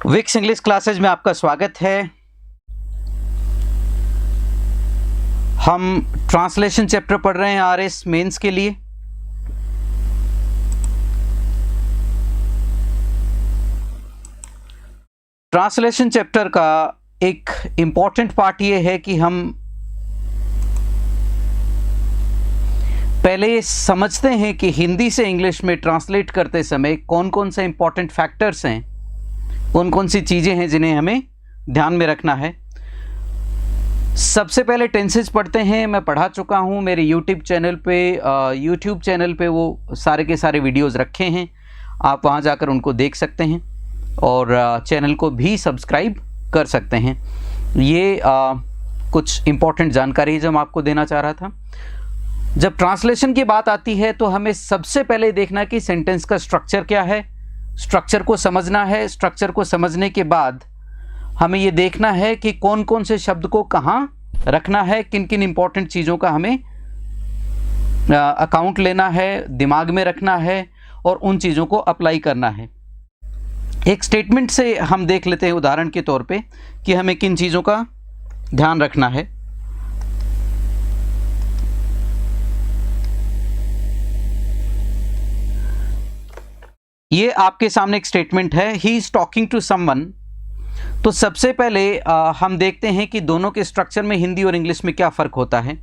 Vicks English classes में आपका स्वागत है। हम ट्रांसलेशन चैप्टर पढ़ रहे हैं आरएस मेंस के लिए। ट्रांसलेशन चैप्टर का एक इम्पॉर्टेंट पार्ट ये है कि हम पहले ये समझते हैं कि हिंदी से इंग्लिश में ट्रांसलेट करते समय कौन कौन से इम्पॉर्टेंट फैक्टर्स हैं, कौन कौन सी चीज़ें हैं जिन्हें हमें ध्यान में रखना है। सबसे पहले टेंसेस पढ़ते हैं। मैं पढ़ा चुका हूँ, मेरे यूट्यूब चैनल पे वो सारे के सारे वीडियोस रखे हैं, आप वहाँ जाकर उनको देख सकते हैं और चैनल को भी सब्सक्राइब कर सकते हैं। ये कुछ इम्पॉर्टेंट जानकारी है जो मैं आपको देना चाह रहा था। जब ट्रांसलेशन की बात आती है तो हमें सबसे पहले देखना कि सेंटेंस का स्ट्रक्चर क्या है, स्ट्रक्चर को समझना है। स्ट्रक्चर को समझने के बाद हमें ये देखना है कि कौन कौन से शब्द को कहाँ रखना है, किन किन इंपॉर्टेंट चीज़ों का हमें अकाउंट लेना है, दिमाग में रखना है और उन चीज़ों को अप्लाई करना है। एक स्टेटमेंट से हम देख लेते हैं उदाहरण के तौर पे कि हमें किन चीज़ों का ध्यान रखना है। ये आपके सामने एक स्टेटमेंट है, he is talking to someone. तो सबसे पहले हम देखते हैं कि दोनों के स्ट्रक्चर में हिंदी और इंग्लिश में क्या फ़र्क होता है।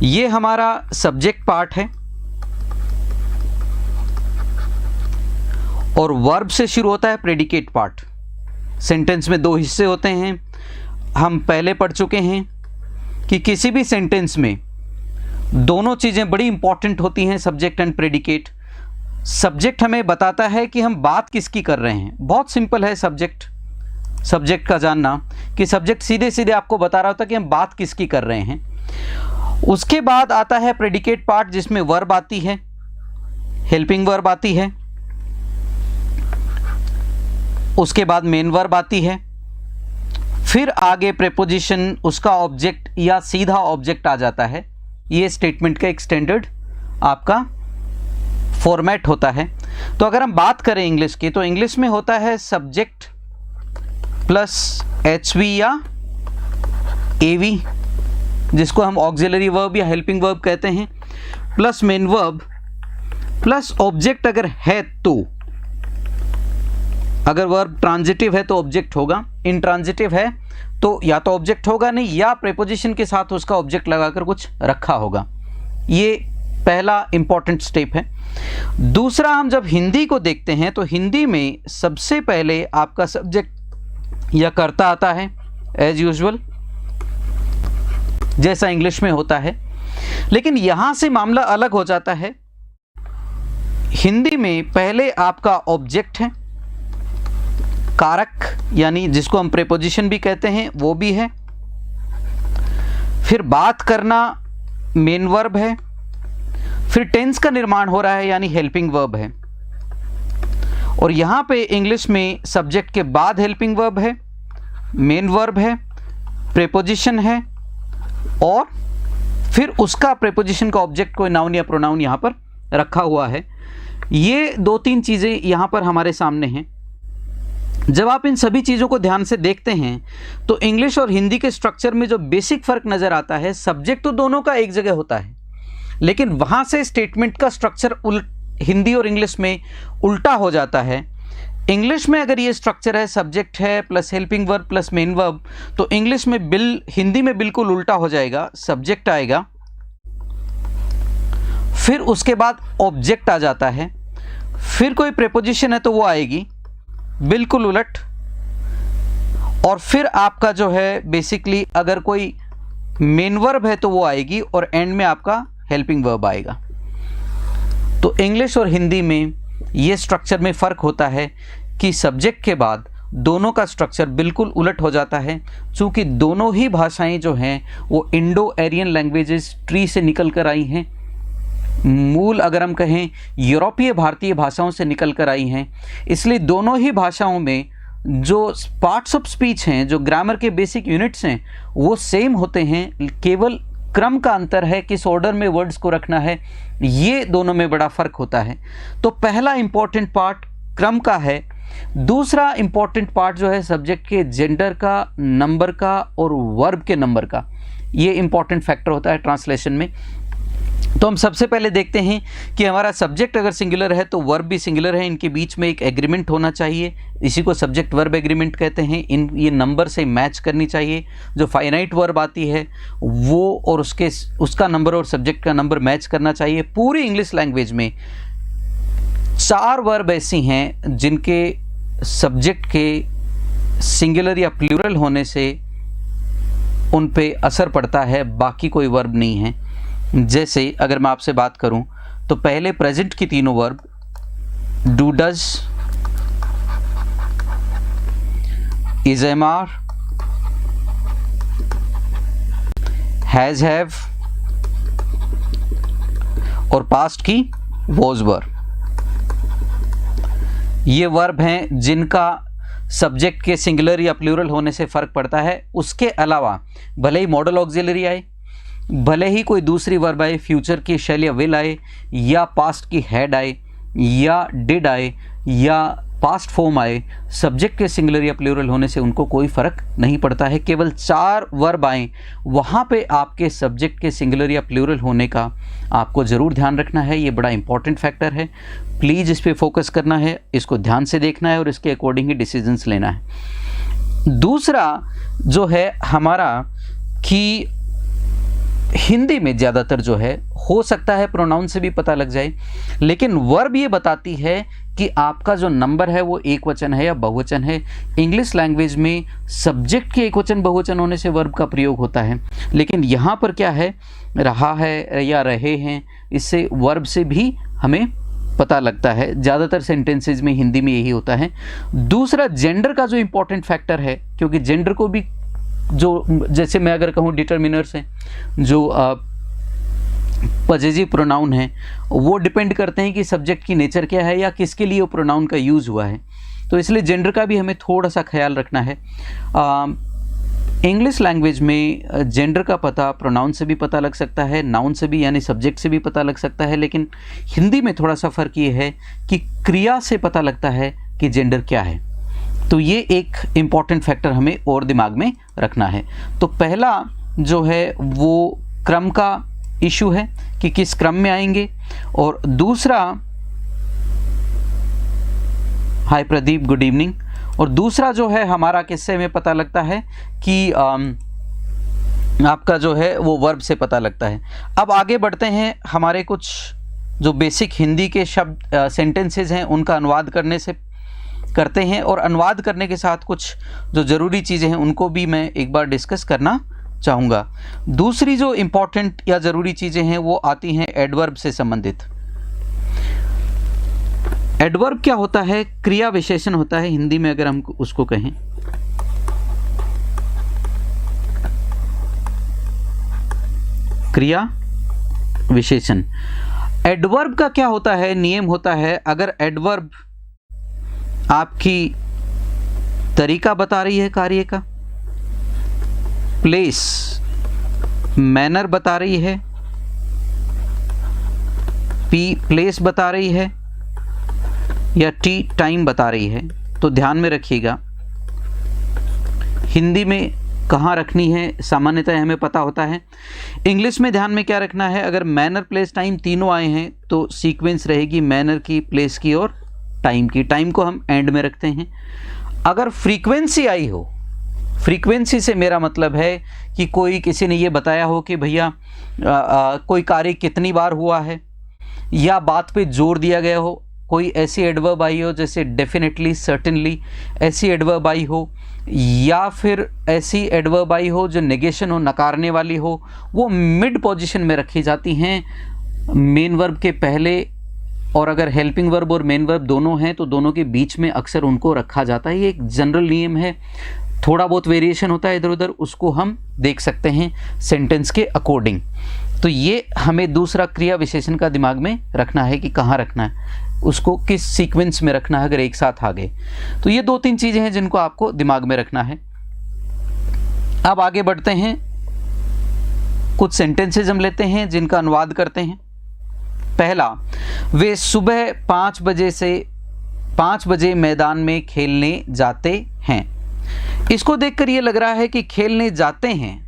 ये हमारा सब्जेक्ट पार्ट है और वर्ब से शुरू होता है प्रेडिकेट पार्ट। सेंटेंस में दो हिस्से होते हैं। हम पहले पढ़ चुके हैं कि किसी भी सेंटेंस में दोनों चीज़ें बड़ी इंपॉर्टेंट होती हैं, सब्जेक्ट एंड प्रेडिकेट। सब्जेक्ट हमें बताता है कि हम बात किसकी कर रहे हैं। बहुत सिंपल है सब्जेक्ट का जानना, कि सब्जेक्ट सीधे सीधे आपको बता रहा होता है कि हम बात किसकी कर रहे हैं। उसके बाद आता है प्रेडिकेट पार्ट जिसमें वर्ब आती है, हेल्पिंग वर्ब आती है, उसके बाद मेन वर्ब आती है, फिर आगे प्रेपोजिशन, उसका ऑब्जेक्ट या सीधा ऑब्जेक्ट आ जाता है। ये स्टेटमेंट का एक स्टैंडर्ड आपका फॉर्मेट होता है। तो अगर हम बात करें इंग्लिश की, तो इंग्लिश में होता है सब्जेक्ट प्लस एचवी या एवी, जिसको हम ऑक्सिलरी वर्ब या हेल्पिंग वर्ब कहते हैं, plus main verb plus object अगर है तो। अगर वर्ब ट्रांजिटिव है तो ऑब्जेक्ट होगा, इंट्रांजिटिव है तो या तो ऑब्जेक्ट होगा नहीं, या प्रीपोजिशन के साथ उसका ऑब्जेक्ट लगाकर कुछ रखा होगा। ये पहला इंपॉर्टेंट स्टेप है। दूसरा, हम जब हिंदी को देखते हैं तो हिंदी में सबसे पहले आपका सब्जेक्ट या कर्ता आता है, एज यूजुअल जैसा इंग्लिश में होता है। लेकिन यहां से मामला अलग हो जाता है। हिंदी में पहले आपका ऑब्जेक्ट है, कारक यानी जिसको हम प्रीपोजिशन भी कहते हैं वो भी है, फिर बात करना मेन वर्ब है, फिर टेंस का निर्माण हो रहा है यानी हेल्पिंग वर्ब है। और यहाँ पे इंग्लिश में सब्जेक्ट के बाद हेल्पिंग वर्ब है, मेन वर्ब है, प्रीपोजिशन है और फिर उसका प्रीपोजिशन का ऑब्जेक्ट कोई नाउन या प्रोनाउन यहाँ पर रखा हुआ है। ये दो तीन चीज़ें यहाँ पर हमारे सामने हैं। जब आप इन सभी चीज़ों को ध्यान से देखते हैं तो इंग्लिश और हिंदी के स्ट्रक्चर में जो बेसिक फ़र्क नज़र आता है, सब्जेक्ट तो दोनों का एक जगह होता है, लेकिन वहाँ से स्टेटमेंट का स्ट्रक्चर हिंदी और इंग्लिश में उल्टा हो जाता है। इंग्लिश में अगर ये स्ट्रक्चर है, सब्जेक्ट है plus helping verb plus main verb, तो इंग्लिश में हिंदी में बिल्कुल उल्टा हो जाएगा। सब्जेक्ट आएगा, फिर उसके बाद ऑब्जेक्ट आ जाता है, फिर कोई प्रीपोजिशन है तो वो आएगी, बिल्कुल उलट। और फिर आपका जो है बेसिकली अगर कोई मेन वर्ब है तो वो आएगी और एंड में आपका हेल्पिंग वर्ब आएगा। तो इंग्लिश और हिंदी में ये स्ट्रक्चर में फ़र्क होता है कि सब्जेक्ट के बाद दोनों का स्ट्रक्चर बिल्कुल उलट हो जाता है। चूँकि दोनों ही भाषाएं जो हैं वो इंडो एरियन लैंग्वेजेस ट्री से निकल कर आई हैं, मूल अगर हम कहें यूरोपीय भारतीय भाषाओं से निकल कर आई हैं, इसलिए दोनों ही भाषाओं में जो पार्ट्स ऑफ स्पीच हैं, जो ग्रामर के बेसिक यूनिट्स हैं, वो सेम होते हैं। केवल क्रम का अंतर है, किस ऑर्डर में वर्ड्स को रखना है, ये दोनों में बड़ा फ़र्क होता है। तो पहला इंपॉर्टेंट पार्ट क्रम का है दूसरा इंपॉर्टेंट पार्ट जो है सब्जेक्ट के जेंडर का, नंबर का और वर्ब के नंबर का, ये इंपॉर्टेंट फैक्टर होता है ट्रांसलेशन में। तो हम सबसे पहले देखते हैं कि हमारा सब्जेक्ट अगर सिंगुलर है तो वर्ब भी सिंगुलर है, इनके बीच में एक एग्रीमेंट होना चाहिए, इसी को सब्जेक्ट वर्ब एग्रीमेंट कहते हैं। ये नंबर से मैच करनी चाहिए, जो फाइनाइट वर्ब आती है वो और उसका नंबर और सब्जेक्ट का नंबर मैच करना चाहिए। पूरी इंग्लिश लैंग्वेज में 4 वर्ब ऐसी हैं जिनके सब्जेक्ट के सिंगुलर या प्लूरल होने से उन पे असर पड़ता है, बाकी कोई वर्ब नहीं है। जैसे अगर मैं आपसे बात करूं तो पहले प्रेजेंट की तीनों verb do, does, is, am, are, has, have और पास्ट की वॉज, वर, ये वर्ब हैं जिनका सब्जेक्ट के सिंगुलर या प्लूरल होने से फर्क पड़ता है। उसके अलावा भले ही मॉडल ऑक्सिलरी आए, भले ही कोई दूसरी वर्ब आए, फ्यूचर की शैल या विल आए, या पास्ट की हैड आए, या डिड आए, या पास्ट फॉर्म आए, सब्जेक्ट के सिंगुलर या प्लूरल होने से उनको कोई फर्क नहीं पड़ता है। केवल 4 वर्ब आए वहाँ पे आपके सब्जेक्ट के सिंगुलर या प्लूरल होने का आपको ज़रूर ध्यान रखना है। ये बड़ा इंपॉर्टेंट फैक्टर है, प्लीज़ इस पे फोकस करना है, इसको ध्यान से देखना है और इसके अकॉर्डिंग ही डिसीजंस लेना है। दूसरा जो है हमारा कि हिंदी में ज़्यादातर जो है, हो सकता है प्रोनाउन से भी पता लग जाए, लेकिन वर्ब ये बताती है कि आपका जो नंबर है वो एक वचन है या बहुवचन है। इंग्लिश लैंग्वेज में सब्जेक्ट के एक वचन बहुवचन होने से वर्ब का प्रयोग होता है, लेकिन यहाँ पर क्या है, रहा है या रहे हैं, इससे वर्ब से भी हमें पता लगता है। ज़्यादातर सेंटेंसेज में हिंदी में यही होता है। दूसरा जेंडर का जो इम्पोर्टेंट फैक्टर है, क्योंकि जेंडर को भी जो, जैसे मैं अगर कहूँ डिटर्मिनर्स हैं, जो पजेसिव प्रोनाउन है, वो डिपेंड करते हैं कि सब्जेक्ट की नेचर क्या है या किसके लिए वो प्रोनाउन का यूज़ हुआ है। तो इसलिए जेंडर का भी हमें थोड़ा सा ख्याल रखना है। इंग्लिश लैंग्वेज में जेंडर का पता प्रोनाउन से भी पता लग सकता है, नाउन से भी यानी सब्जेक्ट से भी पता लग सकता है, लेकिन हिंदी में थोड़ा सा फ़र्क ये है कि क्रिया से पता लगता है कि जेंडर क्या है। तो ये एक इम्पॉर्टेंट फैक्टर हमें और दिमाग में रखना है। तो पहला जो है वो क्रम का इशू है कि किस क्रम में आएंगे, और दूसरा, हाय प्रदीप, गुड इवनिंग, और दूसरा जो है हमारा किससे में पता लगता है कि आपका जो है वो वर्ब से पता लगता है। अब आगे बढ़ते हैं, हमारे कुछ जो बेसिक हिंदी के शब्द सेंटेंसेस हैं उनका अनुवाद करते हैं, और अनुवाद करने के साथ कुछ जो ज़रूरी चीज़ें हैं उनको भी मैं एक बार डिस्कस करना चाहूँगा। दूसरी जो इम्पॉर्टेंट या ज़रूरी चीज़ें हैं वो आती हैं एडवर्ब से संबंधित। एडवर्ब क्या होता है? क्रिया विशेषण होता है हिंदी में, अगर हम उसको कहें। क्रिया विशेषण। एडवर्ब का क्या होता है? नियम होता है, अगर एडवर्ब आपकी तरीका बता रही है कार्य का, प्लेस, मैनर बता रही है, पी प्लेस बता रही है, या टी टाइम बता रही है, तो ध्यान में रखिएगा हिंदी में कहाँ रखनी है सामान्यतः हमें पता होता है। इंग्लिश में ध्यान में क्या रखना है, अगर मैनर, प्लेस, टाइम तीनों आए हैं तो सीक्वेंस रहेगी मैनर की, प्लेस की और टाइम की। टाइम को हम एंड में रखते हैं। अगर फ्रीक्वेंसी आई हो, फ्रीक्वेंसी से मेरा मतलब है कि कोई किसी ने ये बताया हो कि भैया कोई कार्य कितनी बार हुआ है, या बात पे जोर दिया गया हो, कोई ऐसी एडवर्ब आई हो जैसे डेफिनेटली, सर्टेनली, ऐसी एडवर्ब आई हो, या फिर ऐसी एडवर्ब आई हो जो नेगेशन हो, नकारने वाली हो, वो मिड पोजीशन में रखी जाती हैं मेन वर्ब के पहले। और अगर हेल्पिंग वर्ब और मेन वर्ब दोनों हैं तो दोनों के बीच में अक्सर उनको रखा जाता है। ये एक जनरल नियम है, थोड़ा बहुत वेरिएशन होता है इधर उधर, उसको हम देख सकते हैं सेंटेंस के अकॉर्डिंग। तो ये हमें दूसरा क्रिया विशेषण का दिमाग में रखना है कि कहाँ रखना है, उसको किस सीक्वेंस में रखना है अगर एक साथ आ गए। तो ये 2-3 चीज़ें हैं जिनको आपको दिमाग में रखना है। अब आगे बढ़ते हैं, कुछ सेंटेंसेज हम लेते हैं जिनका अनुवाद करते हैं। पहला, वे सुबह 5 बजे से 5 बजे मैदान में खेलने जाते हैं। इसको देखकर ये लग रहा है कि खेलने जाते हैं,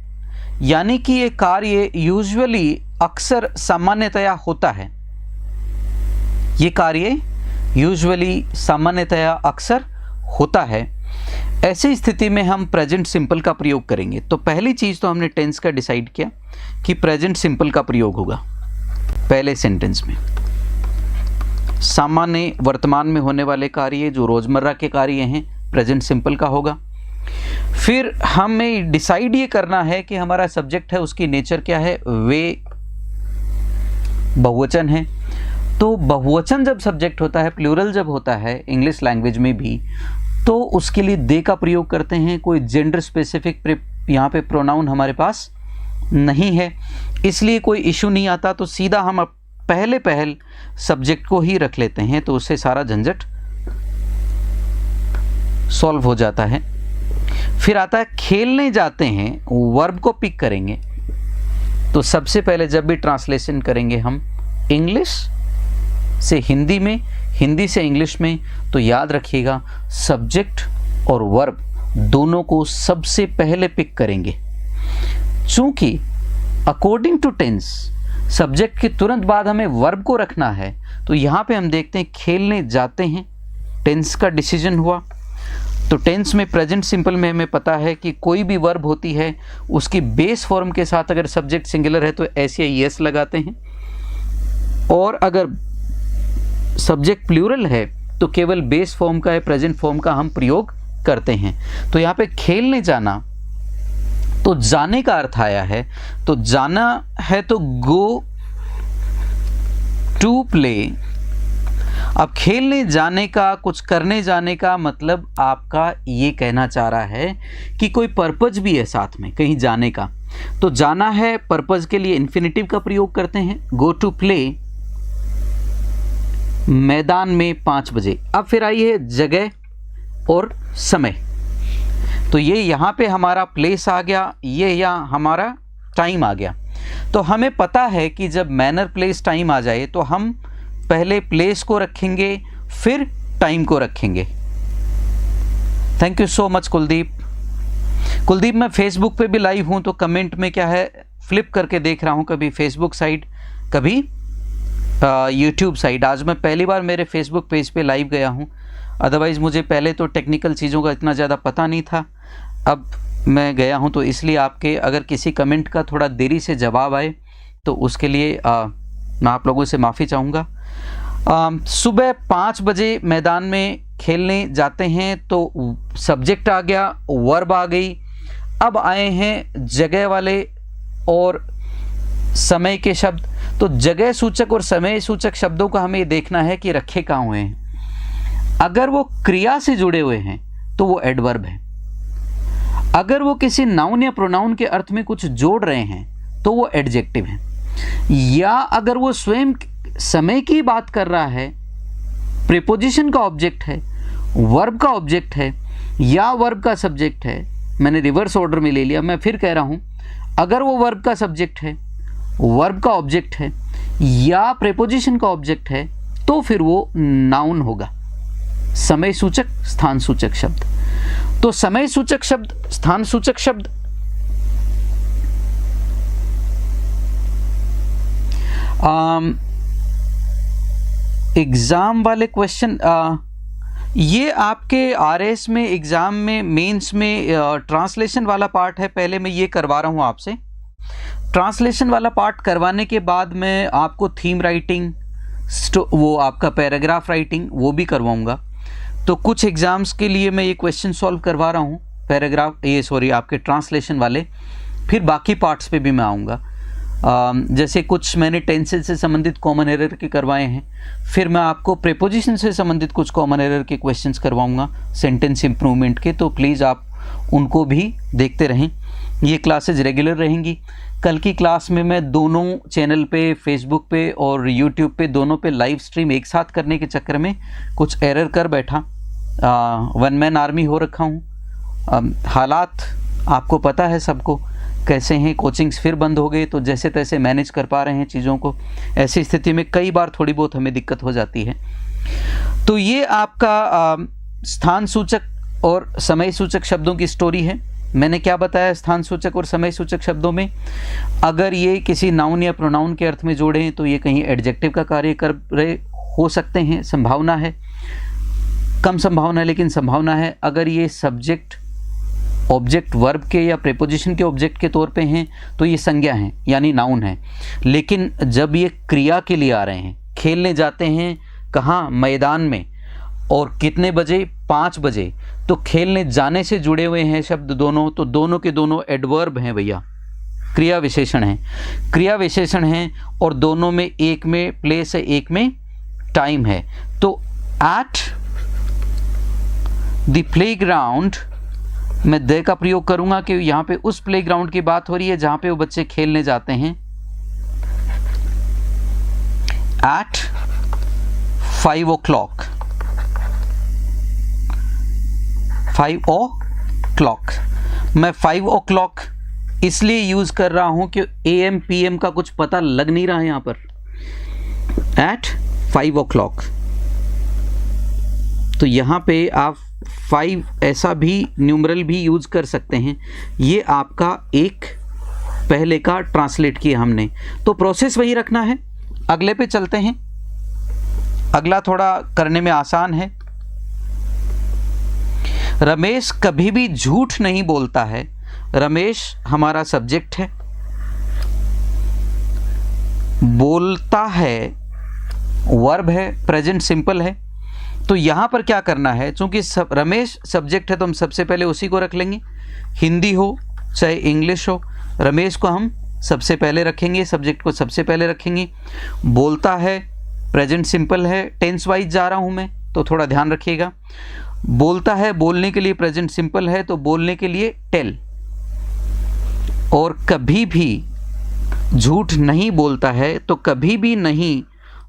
यानी कि ये कार्य यूजुअली अक्सर सामान्यतया होता है। ये कार्य यूजुअली सामान्यतया अक्सर होता है। ऐसी स्थिति में हम प्रेजेंट सिंपल का प्रयोग करेंगे। तो पहली चीज़ तो हमने टेंस का डिसाइड किया कि प्रेजेंट सिंपल का प्रयोग होगा पहले सेंटेंस में। सामान्य वर्तमान में होने वाले कार्य जो रोज़मर्रा के कार्य हैं, प्रेजेंट सिंपल का होगा। फिर हमें डिसाइड ये करना है कि हमारा सब्जेक्ट है उसकी नेचर क्या है, वे बहुवचन है। तो बहुवचन जब सब्जेक्ट होता है, प्लूरल जब होता है इंग्लिश लैंग्वेज में भी, तो उसके लिए दे का प्रयोग करते हैं। कोई जेंडर स्पेसिफिक यहाँ पे प्रोनाउन हमारे पास नहीं है, इसलिए कोई इशू नहीं आता। तो सीधा हम पहल सब्जेक्ट को ही रख लेते हैं, तो उससे सारा झंझट सॉल्व हो जाता है। फिर आता है खेलने जाते हैं, वर्ब को पिक करेंगे। तो सबसे पहले जब भी ट्रांसलेशन करेंगे हम इंग्लिश से हिंदी में, हिंदी से इंग्लिश में, तो याद रखिएगा सब्जेक्ट और वर्ब दोनों को सबसे पहले पिक करेंगे। चूंकि अकॉर्डिंग टू टेंस सब्जेक्ट के तुरंत बाद हमें वर्ब को रखना है, तो यहाँ पे हम देखते हैं खेलने जाते हैं, टेंस का डिसीजन हुआ। तो टेंस में प्रेजेंट सिंपल में हमें पता है कि कोई भी वर्ब होती है उसकी बेस फॉर्म के साथ अगर सब्जेक्ट सिंगुलर है तो ऐसे यस लगाते हैं, और अगर सब्जेक्ट प्लूरल है तो केवल बेस फॉर्म का है, प्रेजेंट फॉर्म का हम प्रयोग करते हैं। तो यहाँ पे खेलने जाना, तो जाने का अर्थ आया है, तो जाना है तो गो टू प्ले। अब खेलने जाने का, कुछ करने जाने का मतलब आपका ये कहना चाह रहा है कि कोई पर्पज भी है साथ में कहीं जाने का। तो जाना है, पर्पज के लिए इन्फिनेटिव का प्रयोग करते हैं, गो टू प्ले मैदान में 5 बजे। अब फिर आई है जगह और समय। तो ये यहाँ पे हमारा प्लेस आ गया, ये यहाँ हमारा टाइम आ गया। तो हमें पता है कि जब मैनर प्लेस टाइम आ जाए तो हम पहले प्लेस को रखेंगे फिर टाइम को रखेंगे। Thank you so much Kuldeep. Kuldeep मैं फेसबुक पे भी लाइव हूँ, तो कमेंट में क्या है फ्लिप करके देख रहा हूँ, कभी फेसबुक साइड कभी यूट्यूब साइड। आज मैं पहली बार मेरे फेसबुक पेज पे लाइव गया हूँ, अदरवाइज़ मुझे पहले तो टेक्निकल चीज़ों का इतना ज़्यादा पता नहीं था। अब मैं गया हूँ, तो इसलिए आपके अगर किसी कमेंट का थोड़ा देरी से जवाब आए तो उसके लिए मैं आप लोगों से माफ़ी चाहूँगा। सुबह 5 बजे मैदान में खेलने जाते हैं, तो सब्जेक्ट आ गया, वर्ब आ गई। अब आए हैं जगह वाले और समय के शब्द। तो जगह सूचक और समय सूचक शब्दों का हमें देखना है कि रखे कहाँ हुए हैं। अगर वो क्रिया से जुड़े हुए हैं तो वो एडवर्ब है। अगर वो किसी नाउन या प्रोनाउन के अर्थ में कुछ जोड़ रहे हैं तो वो एडजेक्टिव है। या अगर वो स्वयं समय की बात कर रहा है, प्रीपोजिशन का ऑब्जेक्ट है, वर्ब का ऑब्जेक्ट है, या वर्ब का सब्जेक्ट है। मैंने रिवर्स ऑर्डर में ले लिया, मैं फिर कह रहा हूं, अगर वो वर्ब का सब्जेक्ट है, वर्ब का ऑब्जेक्ट है, या प्रीपोजिशन का ऑब्जेक्ट है, तो फिर वो नाउन होगा, समय सूचक स्थान सूचक शब्द। तो समय सूचक शब्द, स्थान सूचक शब्द, एग्ज़ाम वाले क्वेश्चन, ये आपके आरएस में, एग्ज़ाम में, मेंस में ट्रांसलेशन वाला पार्ट है। पहले मैं ये करवा रहा हूँ आपसे। ट्रांसलेशन वाला पार्ट करवाने के बाद मैं आपको थीम राइटिंग, वो आपका पैराग्राफ राइटिंग, वो भी करवाऊँगा। तो कुछ एग्ज़ाम्स के लिए मैं ये क्वेश्चन सॉल्व करवा रहा हूँ, पैराग्राफ, ये सॉरी आपके ट्रांसलेशन वाले। फिर बाकी पार्ट्स पे भी मैं आऊँगा। जैसे कुछ मैंने टेंसेस से संबंधित कॉमन एरर के करवाए हैं, फिर मैं आपको प्रीपोजिशन से संबंधित कुछ कॉमन एरर के क्वेश्चंस करवाऊंगा, सेंटेंस इंप्रूवमेंट के। तो प्लीज़ आप उनको भी देखते रहें। ये क्लासेज रेगुलर रहेंगी। कल की क्लास में मैं दोनों चैनल पे, फेसबुक पे और यूट्यूब पे, दोनों पे लाइव स्ट्रीम एक साथ करने के चक्कर में कुछ एरर कर बैठा। 1 मैन आर्मी हो रखा हूँ। हालात आपको पता है सबको कैसे हैं, कोचिंग्स फिर बंद हो गए, तो जैसे तैसे मैनेज कर पा रहे हैं चीज़ों को। ऐसी स्थिति में कई बार थोड़ी बहुत हमें दिक्कत हो जाती है। तो ये आपका स्थान सूचक और समय सूचक शब्दों की स्टोरी है। मैंने क्या बताया स्थान सूचक और समय सूचक शब्दों में, अगर ये किसी नाउन या प्रोनाउन के अर्थ में जोड़ें तो ये कहीं एडजेक्टिव का कार्य कर रहे हो सकते हैं, संभावना है, कम संभावना है लेकिन संभावना है। अगर ये सब्जेक्ट ऑब्जेक्ट वर्ब के या प्रेपोजिशन के ऑब्जेक्ट के तौर पे हैं तो ये संज्ञा हैं यानी नाउन है। लेकिन जब ये क्रिया के लिए आ रहे हैं, खेलने जाते हैं कहाँ, मैदान में, और कितने बजे, 5 बजे, तो खेलने जाने से जुड़े हुए हैं शब्द दोनों, तो दोनों के दोनों एडवर्ब हैं भैया, क्रिया विशेषण हैं, क्रिया विशेषण हैं, और दोनों में एक में प्लेस है, एक में टाइम है। तो एट द प्लेग्राउंड, मैं द का प्रयोग करूंगा कि यहाँ पे उस प्लेग्राउंड की बात हो रही है जहाँ पे वो बच्चे खेलने जाते हैं। एट 5 o'clock, 5 o'clock, मैं 5 o'clock इसलिए यूज कर रहा हूं कि AM PM का कुछ पता लग नहीं रहा है यहां पर। एट 5 o'clock, तो यहां पे आप 5 ऐसा भी न्यूमरल भी यूज कर सकते हैं। ये आपका एक पहले का ट्रांसलेट किया हमने, तो प्रोसेस वही रखना है। अगले पे चलते हैं। अगला थोड़ा करने में आसान है। रमेश कभी भी झूठ नहीं बोलता है। रमेश हमारा सब्जेक्ट है, बोलता है वर्ब है, प्रेजेंट सिंपल है। तो यहां पर क्या करना है, चूंकि रमेश सब्जेक्ट है तो हम सबसे पहले उसी को रख लेंगे। हिंदी हो चाहे इंग्लिश हो, रमेश को हम सबसे पहले रखेंगे, सब्जेक्ट को सबसे पहले रखेंगे। बोलता है प्रेजेंट सिंपल है, टेंस वाइज जा रहा हूं मैं तो थोड़ा ध्यान रखिएगा। बोलता है बोलने के लिए प्रेजेंट सिंपल है, तो बोलने के लिए टेल। और कभी भी झूठ नहीं बोलता है, तो कभी भी नहीं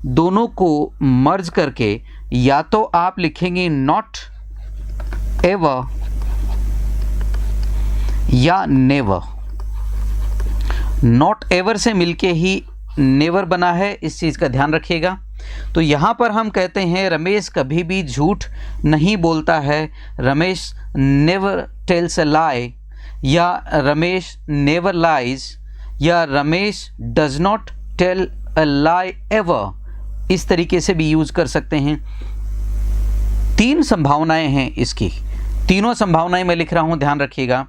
दोनों को मर्ज करके या तो आप लिखेंगे नॉट एवर या नेवर। नॉट एवर से मिलके ही नेवर बना है, इस चीज का ध्यान रखिएगा। तो यहां पर हम कहते हैं रमेश कभी भी झूठ नहीं बोलता है, Ramesh never tells a lie, या रमेश नेवर लाइज, या Ramesh does not tell a lie ever. इस तरीके से भी यूज कर सकते हैं। 3 संभावनाएं हैं इसकी, तीनों संभावनाएं मैं लिख रहा हूं, ध्यान रखिएगा।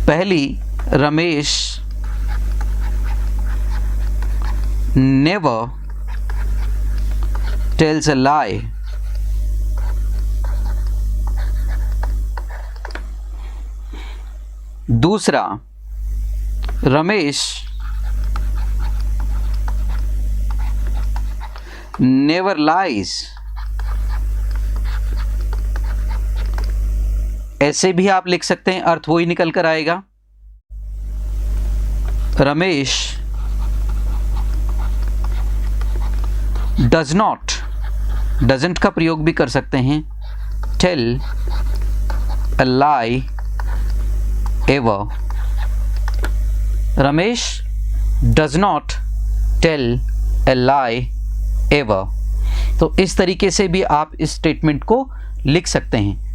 पहली, रमेश नेवर टेल्स अ लाई। दूसरा, रमेश नेवर लाइज। ऐसे भी आप लिख सकते हैं, अर्थ वही निकल कर आएगा। रमेश डज नॉट, डजंट का प्रयोग भी कर सकते हैं, tell a lie ever. Ramesh does not tell a lie ever. तो इस तरीके से भी आप इस स्टेटमेंट को लिख सकते हैं।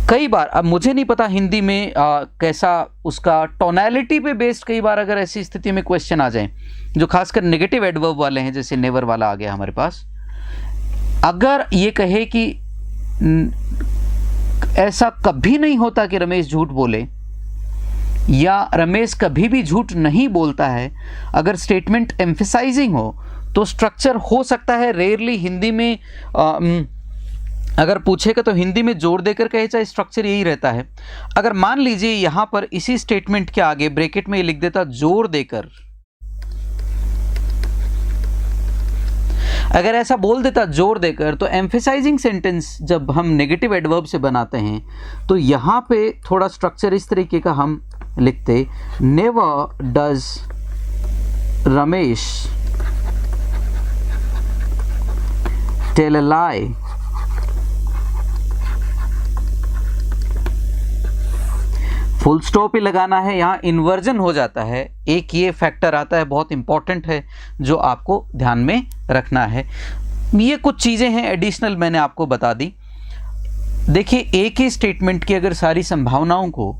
कई बार, अब मुझे नहीं पता हिंदी में कैसा उसका टोनैलिटी पे बेस्ड, कई बार अगर ऐसी स्थिति में क्वेश्चन आ जाए जो खासकर नेगेटिव एडवर्ब वाले हैं, जैसे नेवर वाला आ गया हमारे पास, अगर ये कहे कि ऐसा कभी नहीं होता कि रमेश झूठ बोले, या रमेश कभी भी झूठ नहीं बोलता है, अगर स्टेटमेंट एम्फेसाइजिंग हो तो स्ट्रक्चर हो सकता है रेयरली हिंदी में अगर पूछेगा तो हिंदी में जोर देकर कहे, चाहे स्ट्रक्चर यही रहता है। अगर मान लीजिए यहां पर इसी स्टेटमेंट के आगे ब्रैकेट में ये लिख देता जोर देकर, अगर ऐसा बोल देता जोर देकर, तो एम्फेसाइजिंग सेंटेंस जब हम नेगेटिव एडवर्ब से बनाते हैं तो यहां पे थोड़ा स्ट्रक्चर इस तरीके का हम लिखते, never does Ramesh tell a lie. Full stop ही लगाना है, यहाँ इन्वर्जन हो जाता है। एक ये फैक्टर आता है, बहुत इंपॉर्टेंट है, जो आपको ध्यान में रखना है। ये कुछ चीज़ें हैं एडिशनल मैंने आपको बता दी। देखिए, एक ही स्टेटमेंट की अगर सारी संभावनाओं को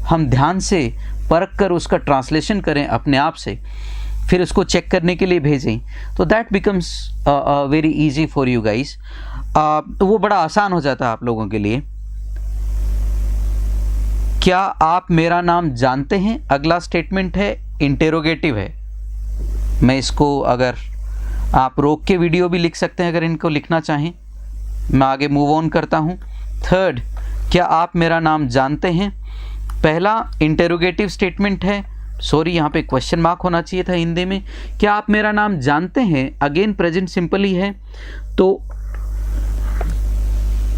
हम ध्यान से परख कर उसका ट्रांसलेशन करें अपने आप से, फिर उसको चेक करने के लिए भेजें, तो that becomes very easy for you guys. वो बड़ा आसान हो जाता है आप लोगों के लिए। क्या आप मेरा नाम जानते हैं? अगला स्टेटमेंट है, इंटेरोगेटिव है। मैं इसको, अगर आप रोक के वीडियो भी लिख सकते हैं अगर इनको लिखना चाहें। मैं आगे मूव ऑन करता हूं। थर्ड, क्या आप मेरा नाम जानते हैं? पहला इंटेरोगेटिव स्टेटमेंट है, सॉरी यहाँ पे क्वेश्चन मार्क होना चाहिए था हिंदी में। क्या आप मेरा नाम जानते हैं? अगेन प्रेजेंट सिंपल ही है, तो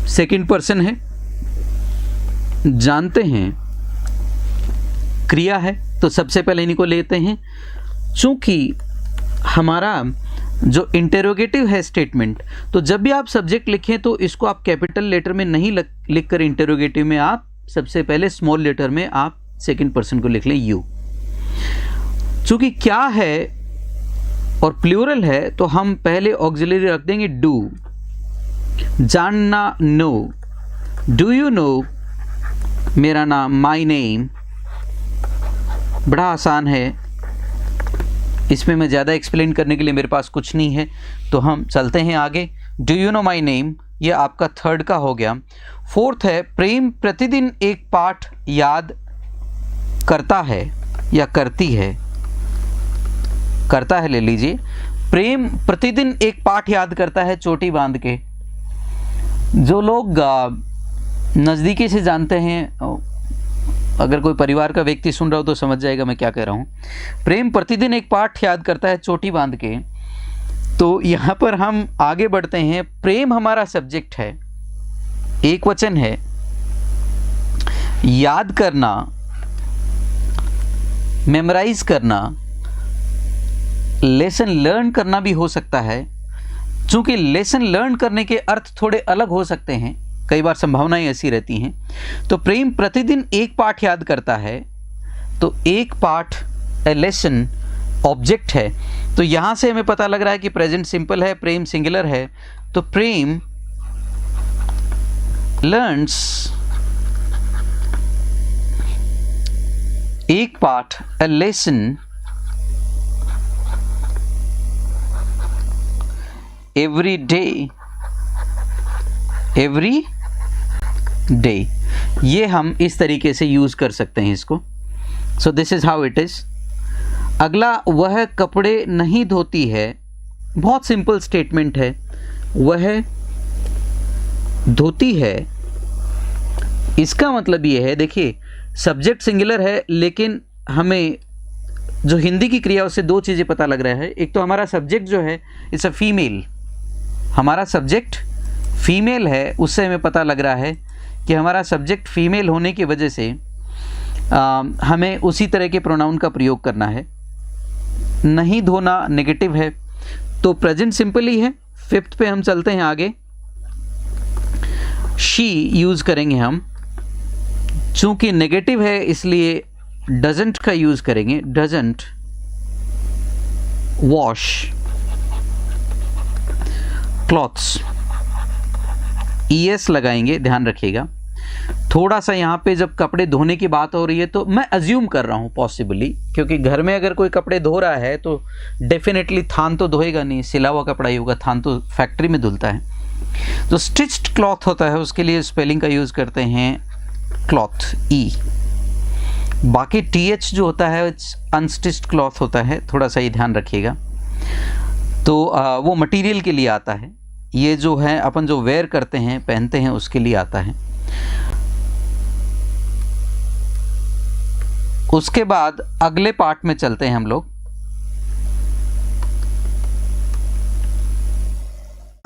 सेकंड पर्सन है, जानते हैं क्रिया है, तो सबसे पहले इन्हीं को लेते हैं। चूंकि हमारा जो इंटेरोगेटिव है स्टेटमेंट, तो जब भी आप सब्जेक्ट लिखें तो इसको आप कैपिटल लेटर में नहीं लिख कर इंटेरोगेटिव में आप सबसे पहले स्मॉल लेटर में आप सेकंड पर्सन को लिख लें, यू। चूंकि क्या है और प्लूरल है, तो हम पहले ऑक्सिलरी रख देंगे डू। जानना, नो। डू यू नो मेरा नाम, माई नेम। बड़ा आसान है, इसमें मैं ज़्यादा एक्सप्लेन करने के लिए मेरे पास कुछ नहीं है, तो हम चलते हैं आगे। Do you know my name, ये आपका थर्ड का हो गया। फोर्थ है, प्रेम प्रतिदिन एक पाठ याद करता है या करती है। करता है ले लीजिए। प्रेम प्रतिदिन एक पाठ याद करता है चोटी बांध के। जो लोग नज़दीकी से जानते हैं, अगर कोई परिवार का व्यक्ति सुन रहा हो तो समझ जाएगा मैं क्या कह रहा हूँ। प्रेम प्रतिदिन एक पाठ याद करता है चोटी बांध के। तो यहाँ पर हम आगे बढ़ते हैं। प्रेम हमारा सब्जेक्ट है, एक वचन है। याद करना, मेमोराइज करना, लेसन लर्न करना भी हो सकता है। चूंकि लेसन लर्न करने के अर्थ थोड़े अलग हो सकते हैं, कई बार संभावनाएं ऐसी रहती हैं। तो प्रेम प्रतिदिन एक पाठ याद करता है, तो एक पाठ, ए लेसन, ऑब्जेक्ट है। तो यहां से हमें पता लग रहा है कि प्रेजेंट सिंपल है, प्रेम सिंगुलर है। तो प्रेम लर्न्स एक पाठ, ए lesson, every day. Every day, ये हम इस तरीके से यूज कर सकते हैं इसको। So this is how it is. अगला, वह कपड़े नहीं धोती है। बहुत सिंपल स्टेटमेंट है, वह धोती है। इसका मतलब ये है, देखिए सब्जेक्ट सिंगुलर है, लेकिन हमें जो हिंदी की क्रिया उससे दो चीज़ें पता लग रहा है। एक तो हमारा सब्जेक्ट जो है इट्स अ फीमेल, हमारा सब्जेक्ट फीमेल है, उससे हमें पता लग रहा है कि हमारा सब्जेक्ट फीमेल होने की वजह से हमें उसी तरह के प्रोनाउन का प्रयोग करना है। नहीं धोना नेगेटिव है, तो प्रेजेंट सिंपल ही है। फिफ्थ पे हम चलते हैं आगे। शी यूज़ करेंगे हम, चूंकि नेगेटिव है इसलिए डजंट का यूज़ करेंगे। डजंट वॉश क्लॉथ्स, ES लगाएंगे, ध्यान रखिएगा। थोड़ा सा यहाँ पे जब कपड़े धोने की बात हो रही है तो मैं अज्यूम कर रहा हूँ पॉसिबली, क्योंकि घर में अगर कोई कपड़े धो रहा है तो डेफिनेटली थान तो धोएगा नहीं, सिला हुआ कपड़ा ही होगा, थान तो फैक्ट्री में धुलता है। तो स्टिच्ड क्लॉथ होता है, उसके लिए स्पेलिंग का यूज़ करते हैं क्लॉथ, E। बाकी TH जो होता है अनस्टिच्ड क्लॉथ होता है, थोड़ा सा ये ध्यान रखिएगा। तो वो मटेरियल के लिए आता है, ये जो है अपन जो वेयर करते हैं, पहनते हैं, उसके लिए आता है। उसके बाद अगले पार्ट में चलते हैं हम लोग।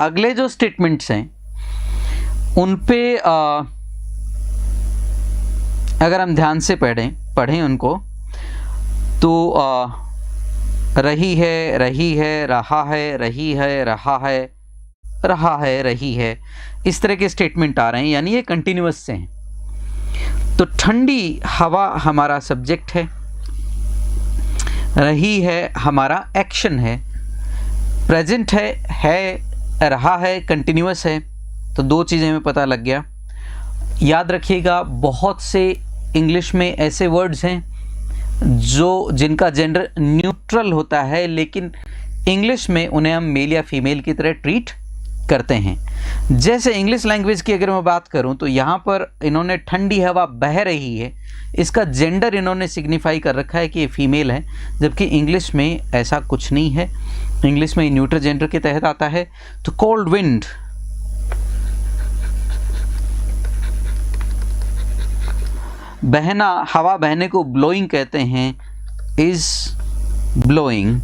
अगले जो स्टेटमेंट्स हैं उन पे अगर हम ध्यान से पढ़ें उनको, तो रही है, रही है, रहा है, रही है, रहा है, रहा है, रही है, इस तरह के स्टेटमेंट आ रहे हैं, यानी ये कंटिन्यूअस से हैं। तो ठंडी हवा हमारा सब्जेक्ट है, रही है हमारा एक्शन है, प्रेजेंट है रहा है कंटिन्यूअस है, तो दो चीज़ें हमें पता लग गया। याद रखिएगा बहुत से इंग्लिश में ऐसे वर्ड्स हैं जिनका जेंडर न्यूट्रल होता है, लेकिन इंग्लिश में उन्हें हम मेल या फीमेल की तरह ट्रीट करते हैं। जैसे इंग्लिश लैंग्वेज की अगर मैं बात करूं तो यहाँ पर इन्होंने ठंडी हवा बह रही है, इसका जेंडर इन्होंने सिग्निफाई कर रखा है कि ये फीमेल है, जबकि इंग्लिश में ऐसा कुछ नहीं है। इंग्लिश में न्यूट्रल जेंडर के तहत आता है। तो कोल्ड विंड, बहना, हवा बहने को ब्लोइंग कहते हैं, इज ब्लोइंग।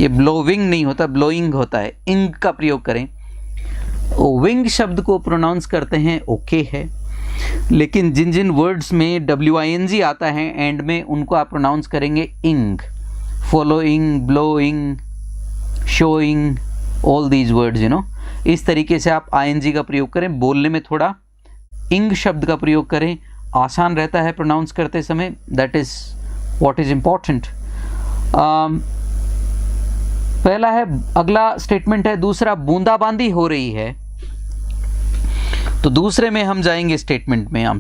ये ब्लोविंग नहीं होता, ब्लोइंग होता है। इंग का प्रयोग करें, विंग शब्द को प्रोनाउंस करते हैं ओके है, लेकिन जिन जिन वर्ड्स में WING आता है एंड में, उनको आप प्रोनाउंस करेंगे इंग। Following, blowing, showing, all these words इस तरीके से आप ING का प्रयोग करें। बोलने में थोड़ा इंग शब्द का प्रयोग करें, आसान रहता है प्रोनाउंस करते समय। That is what is important. पहला है, अगला स्टेटमेंट है दूसरा, बूंदाबांदी हो रही है। तो दूसरे में हम जाएंगे स्टेटमेंट में,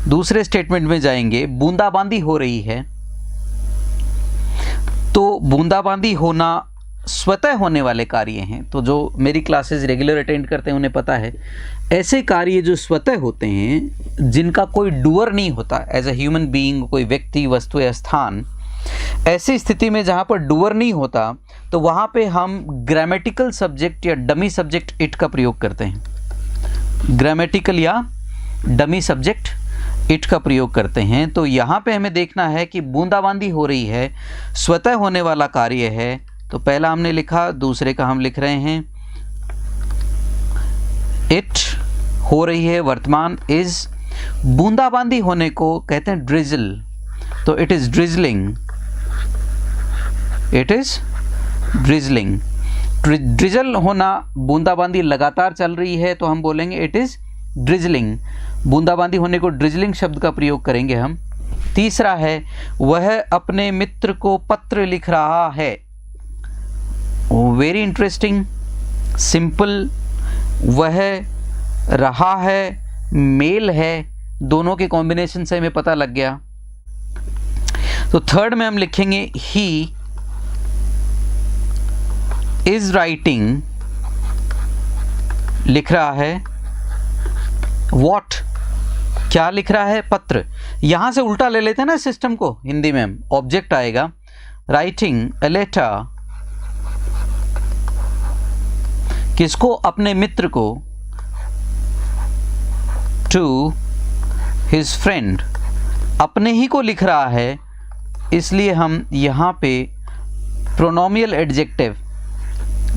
दूसरे स्टेटमेंट में जाएंगे। बूंदाबांदी हो रही है, तो बूंदाबांदी होना स्वतः होने वाले कार्य हैं। तो जो मेरी क्लासेस रेगुलर अटेंड करते हैं उन्हें पता है, ऐसे कार्य जो स्वतः होते हैं, जिनका कोई डूअर नहीं होता एज अ ह्यूमन बीइंग, कोई व्यक्ति, वस्तु या स्थान, ऐसी स्थिति में जहाँ पर डूअर नहीं होता, तो वहाँ पे हम ग्रामेटिकल सब्जेक्ट या डमी सब्जेक्ट इट का प्रयोग करते हैं। ग्रामेटिकल या डमी सब्जेक्ट इट का प्रयोग करते हैं। तो यहाँ पे हमें देखना है कि बूंदाबांदी हो रही है, स्वतः होने वाला कार्य है। तो पहला हमने लिखा, दूसरे का हम लिख रहे हैं इट, हो रही है वर्तमान, इज। बूंदाबांदी होने को कहते हैं ड्रिजल, तो it is drizzling, it is drizzling. Drizzle होना, बूंदाबांदी लगातार चल रही है, तो हम बोलेंगे इट इज ड्रिजलिंग। बूंदाबांदी होने को ड्रिजलिंग शब्द का प्रयोग करेंगे हम। तीसरा है, वह अपने मित्र को पत्र लिख रहा है। Very interesting, simple. वह, रहा है, मेल है, दोनों के कॉम्बिनेशन से हमें पता लग गया। तो थर्ड में हम लिखेंगे ही इज राइटिंग, लिख रहा है व्हाट, क्या लिख रहा है, पत्र। यहां से उल्टा ले लेते हैं ना सिस्टम को, हिंदी में हम ऑब्जेक्ट आएगा, राइटिंग अ लेटर, किसको, अपने मित्र को, टू हिज फ्रेंड, अपने ही को लिख रहा है, इसलिए हम यहाँ पे प्रोनोमियल एडजेक्टिव,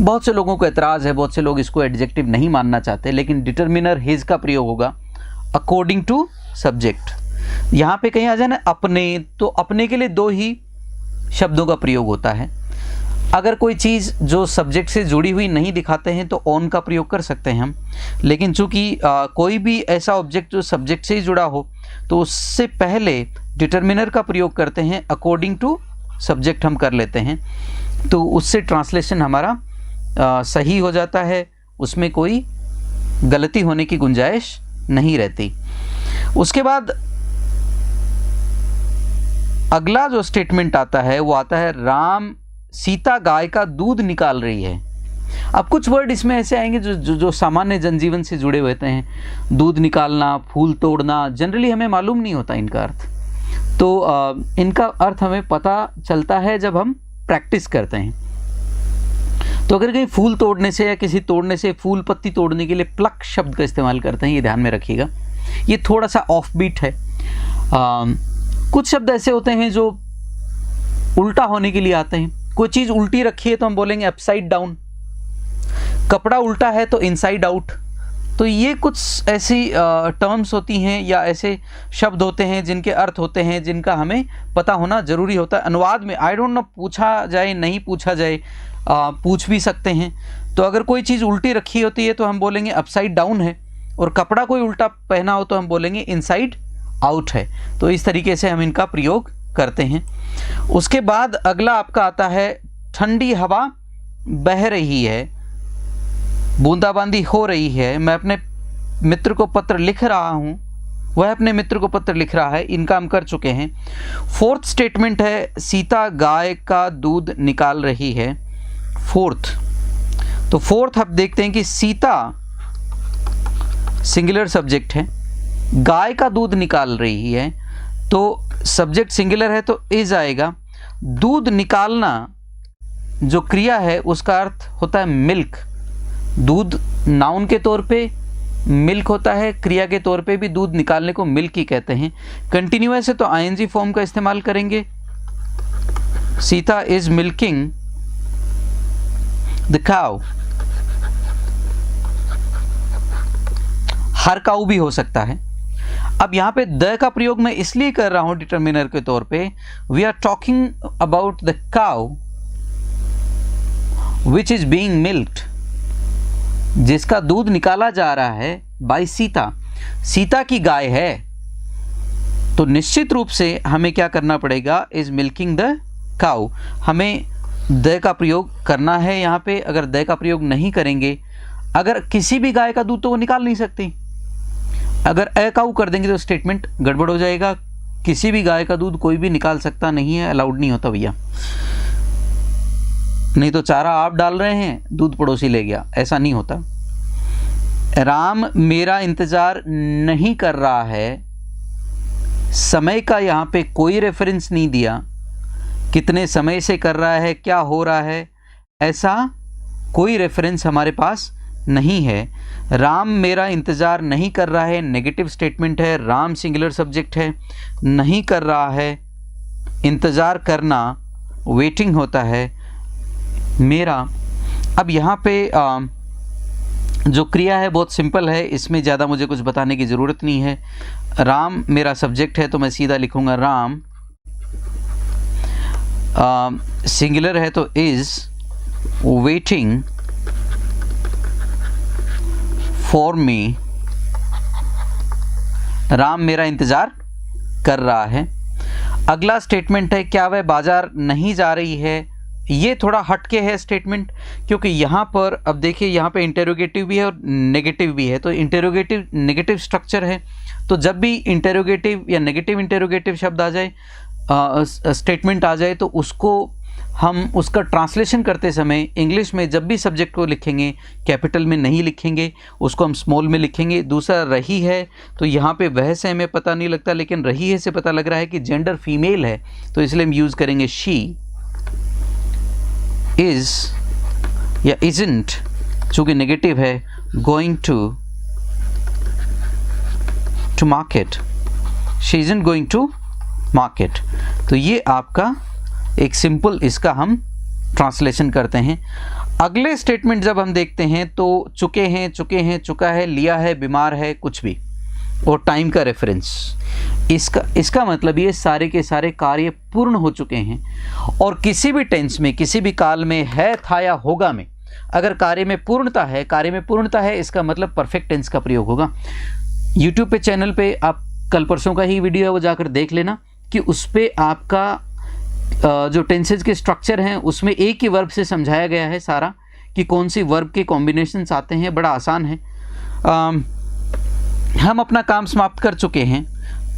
बहुत से लोगों को एतराज़ है, बहुत से लोग इसको एडजेक्टिव नहीं मानना चाहते, लेकिन डिटर्मिनर हिज का प्रयोग होगा अकॉर्डिंग टू सब्जेक्ट। यहाँ पे कहीं आ जाए ना अपने, तो अपने के लिए दो ही शब्दों का प्रयोग होता है। अगर कोई चीज़ जो सब्जेक्ट से जुड़ी हुई नहीं दिखाते हैं तो ऑन का प्रयोग कर सकते हैं हम, लेकिन चूंकि कोई भी ऐसा ऑब्जेक्ट जो सब्जेक्ट से ही जुड़ा हो, तो उससे पहले डिटर्मिनर का प्रयोग करते हैं, अकॉर्डिंग टू सब्जेक्ट हम कर लेते हैं, तो उससे ट्रांसलेशन हमारा सही हो जाता है, उसमें कोई गलती होने की गुंजाइश नहीं रहती। उसके बाद अगला जो स्टेटमेंट आता है वो आता है, राम सीता गाय का दूध निकाल रही है। अब कुछ वर्ड इसमें ऐसे आएंगे जो सामान्य जनजीवन से जुड़े होते हैं। दूध निकालना, फूल तोड़ना, जनरली हमें मालूम नहीं होता इनका अर्थ, तो इनका अर्थ हमें पता चलता है जब हम प्रैक्टिस करते हैं। तो अगर कहीं फूल तोड़ने से या किसी तोड़ने से, फूल पत्ती तोड़ने के लिए प्लक शब्द का इस्तेमाल करते हैं, ये ध्यान में रखिएगा, ये थोड़ा सा ऑफ बीट है। कुछ शब्द ऐसे होते हैं जो उल्टा होने के लिए आते हैं। कोई चीज़ उल्टी रखी है तो हम बोलेंगे अपसाइड डाउन, कपड़ा उल्टा है तो इनसाइड आउट। तो ये कुछ ऐसी टर्म्स होती हैं या ऐसे शब्द होते हैं जिनके अर्थ होते हैं, जिनका हमें पता होना ज़रूरी होता है। अनुवाद में आई डोंट नो पूछा जाए नहीं पूछा जाए, पूछ भी सकते हैं। तो अगर कोई चीज़ उल्टी रखी होती है तो हम बोलेंगे अपसाइड डाउन है, और कपड़ा कोई उल्टा पहना हो तो हम बोलेंगे इनसाइड आउट है। तो इस तरीके से हम इनका प्रयोग करते हैं। उसके बाद अगला आपका आता है, ठंडी हवा बह रही है, बूंदाबांदी हो रही है, मैं अपने मित्र को पत्र लिख रहा हूँ, वह अपने मित्र को पत्र लिख रहा है, इनका हम कर चुके हैं। फोर्थ स्टेटमेंट है सीता गाय का दूध निकाल रही है। फोर्थ, तो फोर्थ आप देखते हैं कि सीता सिंगुलर सब्जेक्ट है, गाय का दूध निकाल रही है, तो सब्जेक्ट सिंगुलर है तो इज आएगा। दूध निकालना जो क्रिया है उसका अर्थ होता है मिल्क। दूध नाउन के तौर पे मिल्क होता है, क्रिया के तौर पे भी दूध निकालने को मिल्क ही कहते हैं। कंटिन्यूअस है तो आईएनजी फॉर्म का इस्तेमाल करेंगे। Sita is milking the cow. हर काऊ भी हो सकता है। अब यहां पे द का प्रयोग मैं इसलिए कर रहा हूं डिटर्मिनर के तौर पे, we are talking about the cow which is being milked, जिसका दूध निकाला जा रहा है बाय सीता। सीता की गाय है, तो निश्चित रूप से हमें क्या करना पड़ेगा, इज मिल्किंग द काउ। हमें द का प्रयोग करना है यहाँ पे। अगर द का प्रयोग नहीं करेंगे, अगर किसी भी गाय का दूध तो वो निकाल नहीं सकती, अगर अ काऊ कर देंगे तो स्टेटमेंट गड़बड़ हो जाएगा। किसी भी गाय का दूध कोई भी निकाल सकता नहीं है, अलाउड नहीं होता भैया। नहीं तो चारा आप डाल रहे हैं, दूध पड़ोसी ले गया, ऐसा नहीं होता। राम मेरा इंतजार नहीं कर रहा है, समय का यहाँ पे कोई रेफरेंस नहीं दिया, कितने समय से कर रहा है, क्या हो रहा है, ऐसा कोई रेफरेंस हमारे पास नहीं है। राम मेरा इंतज़ार नहीं कर रहा है, नेगेटिव स्टेटमेंट है। राम सिंगुलर सब्जेक्ट है, नहीं कर रहा है, इंतज़ार करना वेटिंग होता है, मेरा। अब यहाँ पे जो क्रिया है बहुत सिंपल है, इसमें ज़्यादा मुझे कुछ बताने की ज़रूरत नहीं है। राम मेरा सब्जेक्ट है तो मैं सीधा लिखूँगा राम। सिंगुलर है तो is waiting for me. Ram मेरा इंतज़ार कर रहा है। अगला स्टेटमेंट है क्या वह बाजार नहीं जा रही है। ये थोड़ा हटके है स्टेटमेंट, क्योंकि यहाँ पर अब देखिए यहाँ पे इंटेरोगेटिव भी है और नेगेटिव भी है, तो इंटेरोगेटिव नेगेटिव स्ट्रक्चर है। तो जब भी इंटेरोगेटिव या नेगेटिव इंटेरोगेटिव शब्द आ जाए, स्टेटमेंट आ जाए, तो उसको हम उसका ट्रांसलेशन करते समय इंग्लिश में जब भी सब्जेक्ट को लिखेंगे कैपिटल में नहीं लिखेंगे, उसको हम स्मॉल में लिखेंगे। दूसरा रही है, तो यहाँ पे वह से हमें पता नहीं लगता, लेकिन रही है से पता लग रहा है कि जेंडर फीमेल है, तो इसलिए हम यूज़ करेंगे शी इज़ या इजंट, चूँकि नेगेटिव है, going to market. She isn't going to market. तो ये आपका एक सिंपल इसका हम ट्रांसलेशन करते हैं। अगले स्टेटमेंट जब हम देखते हैं तो चुके हैं, चुका है, लिया है, बीमार है, कुछ भी, और टाइम का रेफरेंस। इसका मतलब ये सारे के सारे कार्य पूर्ण हो चुके हैं। और किसी भी टेंस में, किसी भी काल में, है, था या होगा में अगर कार्य में पूर्णता है, इसका मतलब परफेक्ट टेंस का प्रयोग होगा। यूट्यूब पे चैनल पे आप कल परसों का ही वीडियो है वो जाकर देख लेना कि उस पर आपका जो टेंसेज के स्ट्रक्चर हैं उसमें एक ही वर्ब से समझाया गया है सारा कि कौन सी वर्ब के कॉम्बिनेशंस आते हैं। बड़ा आसान है। हम अपना काम समाप्त कर चुके हैं,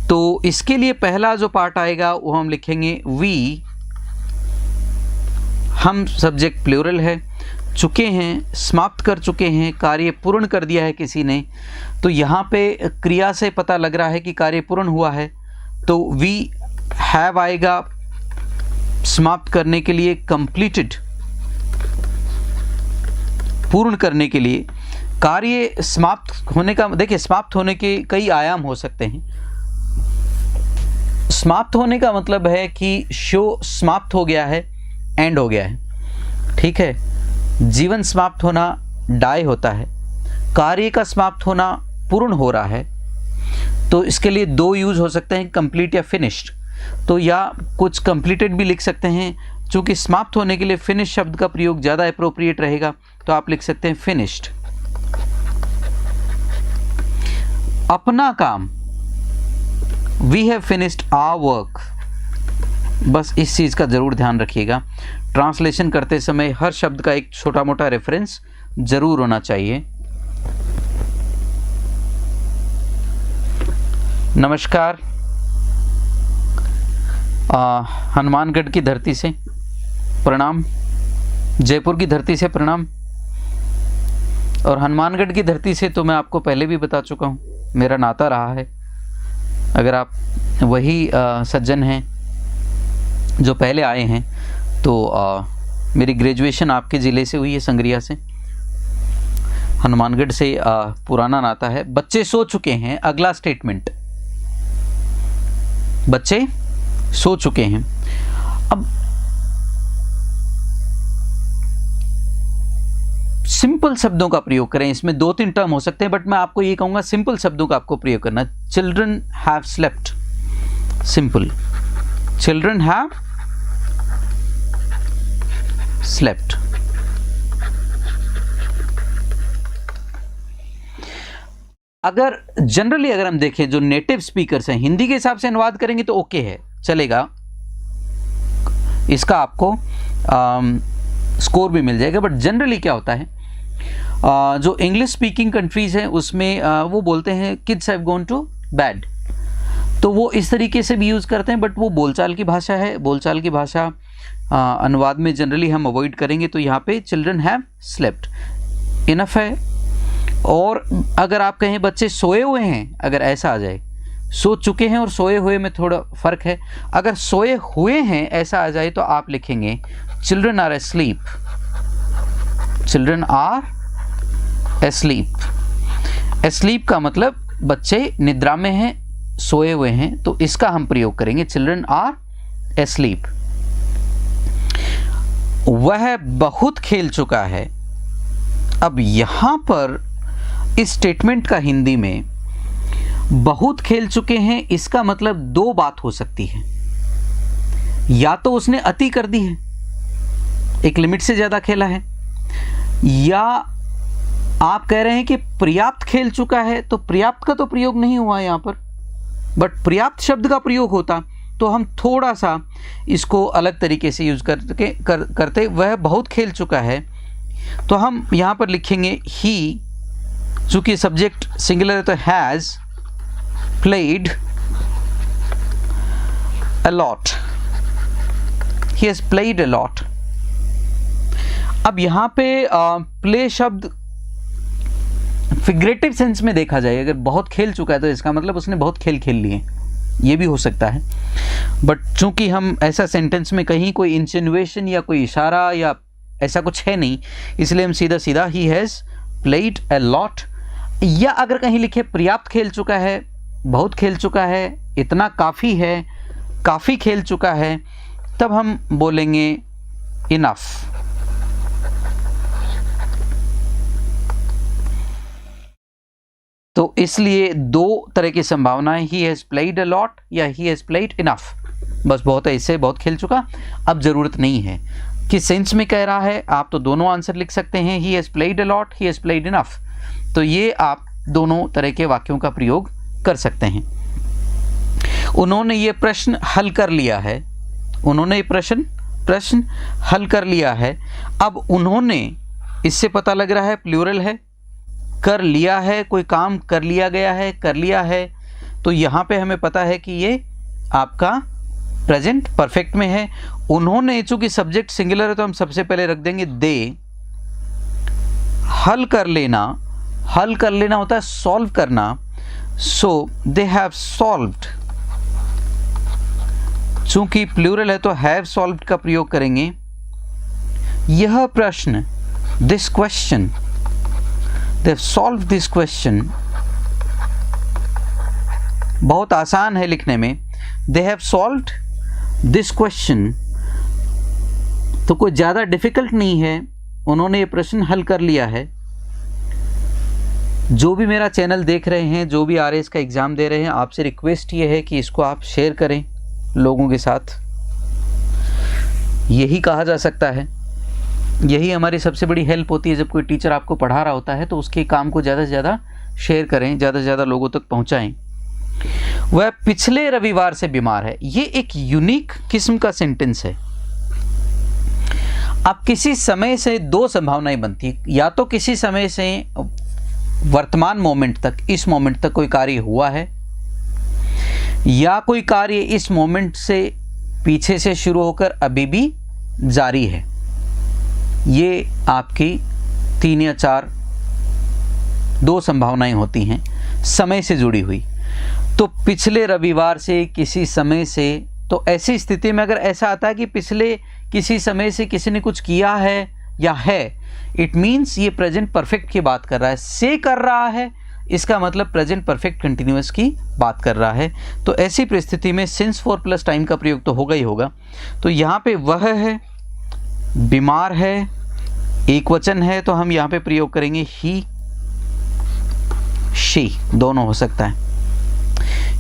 तो इसके लिए पहला जो पार्ट आएगा वो हम लिखेंगे वी। हम सब्जेक्ट प्लूरल है, चुके हैं, समाप्त कर चुके हैं, कार्य पूर्ण कर दिया है किसी ने, तो यहाँ पे क्रिया से पता लग रहा है कि कार्य पूर्ण हुआ है, तो वी हैव आएगा। समाप्त करने के लिए कंप्लीटेड, पूर्ण करने के लिए। कार्य समाप्त होने का, देखिए समाप्त होने के कई आयाम हो सकते हैं। समाप्त होने का मतलब है कि शो समाप्त हो गया है, एंड हो गया है, ठीक है। जीवन समाप्त होना डाई होता है, कार्य का समाप्त होना पूर्ण हो रहा है। तो इसके लिए दो यूज हो सकते हैं, कंप्लीट या फिनिश्ड। तो या कुछ कंप्लीटेड भी लिख सकते हैं, चूँकि समाप्त होने के लिए फिनिश शब्द का प्रयोग ज़्यादा अप्रोप्रिएट रहेगा, तो आप लिख सकते हैं फिनिश्ड। अपना काम, we have finished our work, बस इस चीज़ का ज़रूर ध्यान रखिएगा। ट्रांसलेशन करते समय हर शब्द का एक छोटा मोटा रेफरेंस जरूर होना चाहिए। नमस्कार। हनुमानगढ़ की धरती से प्रणाम, जयपुर की धरती से प्रणाम, और हनुमानगढ़ की धरती से तो मैं आपको पहले भी बता चुका हूँ, मेरा नाता रहा है। अगर आप वही सज्जन हैं जो पहले आए हैं तो मेरी ग्रेजुएशन आपके ज़िले से हुई है, संग्रिया से। हनुमानगढ़ से पुराना नाता है। बच्चे सो चुके हैं, अगला स्टेटमेंट, बच्चे सो चुके हैं। अब सिंपल शब्दों का प्रयोग करें, इसमें 2-3 टर्म हो सकते हैं, बट मैं आपको ये कहूंगा सिंपल शब्दों का आपको प्रयोग करना। Children have slept, simple, children have slept. अगर जनरली अगर हम देखें जो नेटिव स्पीकर्स हैं, हिंदी के हिसाब से अनुवाद करेंगे तो ओके है, चलेगा, इसका आपको स्कोर भी मिल जाएगा। बट जनरली क्या होता है, जो इंग्लिश स्पीकिंग कंट्रीज़ हैं उसमें वो बोलते हैं kids have gone to bed, तो वो इस तरीके से भी यूज़ करते हैं, बट वो बोलचाल की भाषा है। बोलचाल की भाषा अनुवाद में जनरली हम अवॉइड करेंगे, तो यहाँ पे चिल्ड्रन हैव स्लेप्ट इनफ है। और अगर आप कहें बच्चे सोए हुए हैं, अगर ऐसा आ जाए, सो चुके हैं और सोए हुए में थोड़ा फ़र्क है। अगर सोए हुए हैं ऐसा आ जाए तो आप लिखेंगे children are asleep, children are asleep. Asleep का मतलब बच्चे निद्रा में हैं, सोए हुए हैं, तो इसका हम प्रयोग करेंगे चिल्ड्रन आर एस्लीप। वह बहुत खेल चुका है। अब यहां पर इस स्टेटमेंट का हिंदी में बहुत खेल चुके हैं, इसका मतलब 2 बात हो सकती है। या तो उसने अति कर दी है, एक लिमिट से ज़्यादा खेला है, या आप कह रहे हैं कि पर्याप्त खेल चुका है, तो पर्याप्त का तो प्रयोग नहीं हुआ यहाँ पर, बट पर्याप्त शब्द का प्रयोग होता तो हम थोड़ा सा इसको अलग तरीके से यूज़ करते। वह बहुत खेल चुका है, तो हम यहाँ पर लिखेंगे ही, चूँकि सब्जेक्ट सिंगुलर है तो has played a lot, he has played a lot. अब यहाँ पे प्ले शब्द फिगरेटिव सेंस में देखा जाए, अगर बहुत खेल चुका है तो इसका मतलब उसने बहुत खेल लिए, ये भी हो सकता है। बट चूंकि हम ऐसा सेंटेंस में कहीं कोई इंसिनुएशन या कोई इशारा या ऐसा कुछ है नहीं, इसलिए हम सीधा सीधा he has played a lot. या अगर कहीं लिखे पर्याप्त खेल चुका है, बहुत खेल चुका है, इतना काफ़ी है, काफ़ी खेल चुका है, तब हम बोलेंगे इनफ। तो इसलिए 2 तरह की संभावनाएं, he has played a lot या ही हैज़ प्लेड इनफ। बस बहुत है, इससे बहुत खेल चुका, अब ज़रूरत नहीं है किस सेंस में कह रहा है, आप तो दोनों आंसर लिख सकते हैं, he has played a lot, he has played enough. तो ये आप दोनों तरह के वाक्यों का प्रयोग कर सकते हैं। उन्होंने ये प्रश्न हल कर लिया है, उन्होंने ये प्रश्न हल कर लिया है। अब उन्होंने, इससे पता लग रहा है प्लूरल है, कर लिया है, कोई काम कर लिया गया है, कर लिया है, तो यहाँ पे हमें पता है कि ये आपका प्रेजेंट परफेक्ट में है। उन्होंने, चूंकि सब्जेक्ट सिंगुलर है तो हम सबसे पहले रख देंगे दे। हल कर लेना, हल कर लेना होता है सॉल्व करना, सो दे हैव सॉल्व्ड। चूंकि प्लूरल है तो हैव सॉल्व्ड का प्रयोग करेंगे। यह प्रश्न, this question, they have solved this question, बहुत आसान है लिखने में, they have solved this question, तो कोई ज़्यादा डिफ़िकल्ट नहीं है, उन्होंने ये प्रश्न हल कर लिया है। जो भी मेरा चैनल देख रहे हैं, जो भी RAS का एग्ज़ाम दे रहे हैं, आपसे रिक्वेस्ट ये है कि इसको आप शेयर करें लोगों के साथ। यही कहा जा सकता है, यही हमारी सबसे बड़ी हेल्प होती है। जब कोई टीचर आपको पढ़ा रहा होता है तो उसके काम को ज़्यादा से ज़्यादा शेयर करें, ज़्यादा से ज़्यादा लोगों तक पहुंचाएं। वह पिछले रविवार से बीमार है, ये एक यूनिक किस्म का सेंटेंस है। अब किसी समय से दो संभावनाएं बनती है, या तो किसी समय से वर्तमान मोमेंट तक, इस मोमेंट तक कोई कार्य हुआ है, या कोई कार्य इस मोमेंट से पीछे से शुरू होकर अभी भी जारी है। ये आपकी 3 या 4 दो संभावनाएं होती हैं समय से जुड़ी हुई। तो पिछले रविवार से, किसी समय से, तो ऐसी स्थिति में अगर ऐसा आता है कि पिछले किसी समय से किसी ने कुछ किया है या है, इट मीन्स ये प्रेजेंट परफेक्ट की बात कर रहा है। से कर रहा है, इसका मतलब प्रेजेंट परफेक्ट कंटिन्यूअस की बात कर रहा है। तो ऐसी परिस्थिति में सिंस फॉर प्लस टाइम का प्रयोग तो होगा ही होगा। तो यहाँ पे वह है, बीमार है, एक वचन है, तो हम यहाँ पे प्रयोग करेंगे ही, शी, दोनों हो सकता है।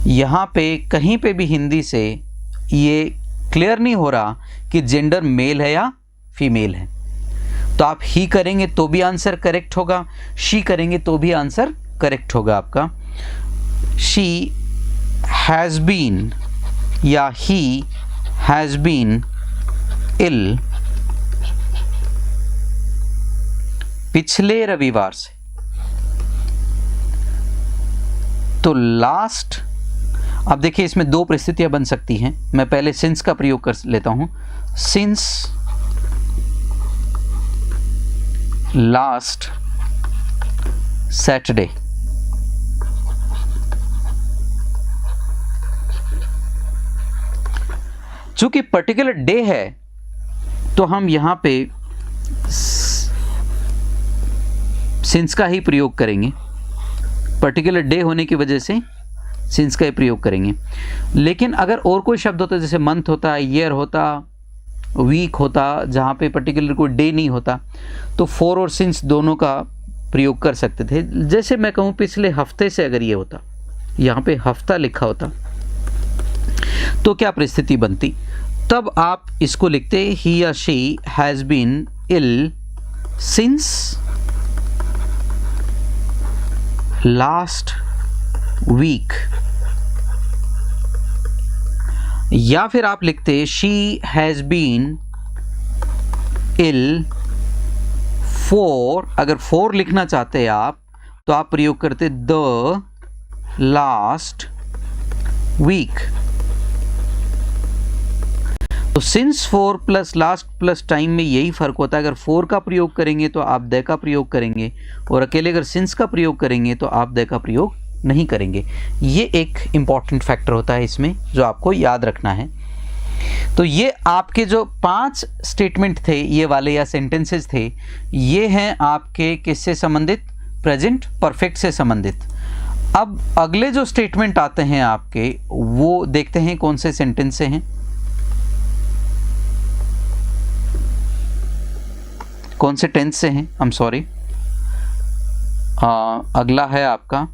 यहाँ पे कहीं पे भी हिंदी से ये क्लियर नहीं हो रहा कि जेंडर मेल है या फीमेल है, तो आप ही करेंगे तो भी आंसर करेक्ट होगा, शी करेंगे तो भी आंसर करेक्ट होगा आपका। शी हैज़ बीन या ही हैज़ बीन इल पिछले रविवार से। तो लास्ट, अब देखिए इसमें दो परिस्थितियां बन सकती हैं। मैं पहले सिंस का प्रयोग कर लेता हूं। Since last Saturday. चूंकि पर्टिकुलर डे है तो हम यहां पे सिंस का ही प्रयोग करेंगे। पर्टिकुलर डे होने की वजह से सिंस का ही प्रयोग करेंगे। लेकिन अगर और कोई शब्द होता, जैसे मंथ होता, ईयर होता, वीक होता, जहाँ पे पर्टिकुलर कोई डे नहीं होता, तो फॉर और सिंस दोनों का प्रयोग कर सकते थे। जैसे मैं कहूँ पिछले हफ्ते से अगर ये होता, यहाँ पे हफ्ता लिखा होता, तो क्या परिस्थिति बनती? तब आप इसको लिखते ही या she has been ill since last week, या फिर आप लिखते she has been ill for, अगर फॉर लिखना चाहते हैं आप तो आप प्रयोग करते द लास्ट वीक। तो since for plus last plus time में यही फर्क होता है। अगर फॉर का प्रयोग करेंगे तो आप द का प्रयोग करेंगे, और अकेले अगर सिंस का प्रयोग करेंगे तो आप द का प्रयोग नहीं करेंगे। ये एक इम्पॉर्टेंट फैक्टर होता है इसमें, जो आपको याद रखना है। तो ये आपके जो 5 स्टेटमेंट थे, ये वाले या सेंटेंसेस थे, ये हैं आपके किससे संबंधित? प्रेजेंट परफेक्ट से संबंधित। अब अगले जो स्टेटमेंट आते हैं आपके, वो देखते हैं कौन से सेंटेंस से हैं, कौन से टेंस से हैं। आई एम सॉरी। अगला है आपका,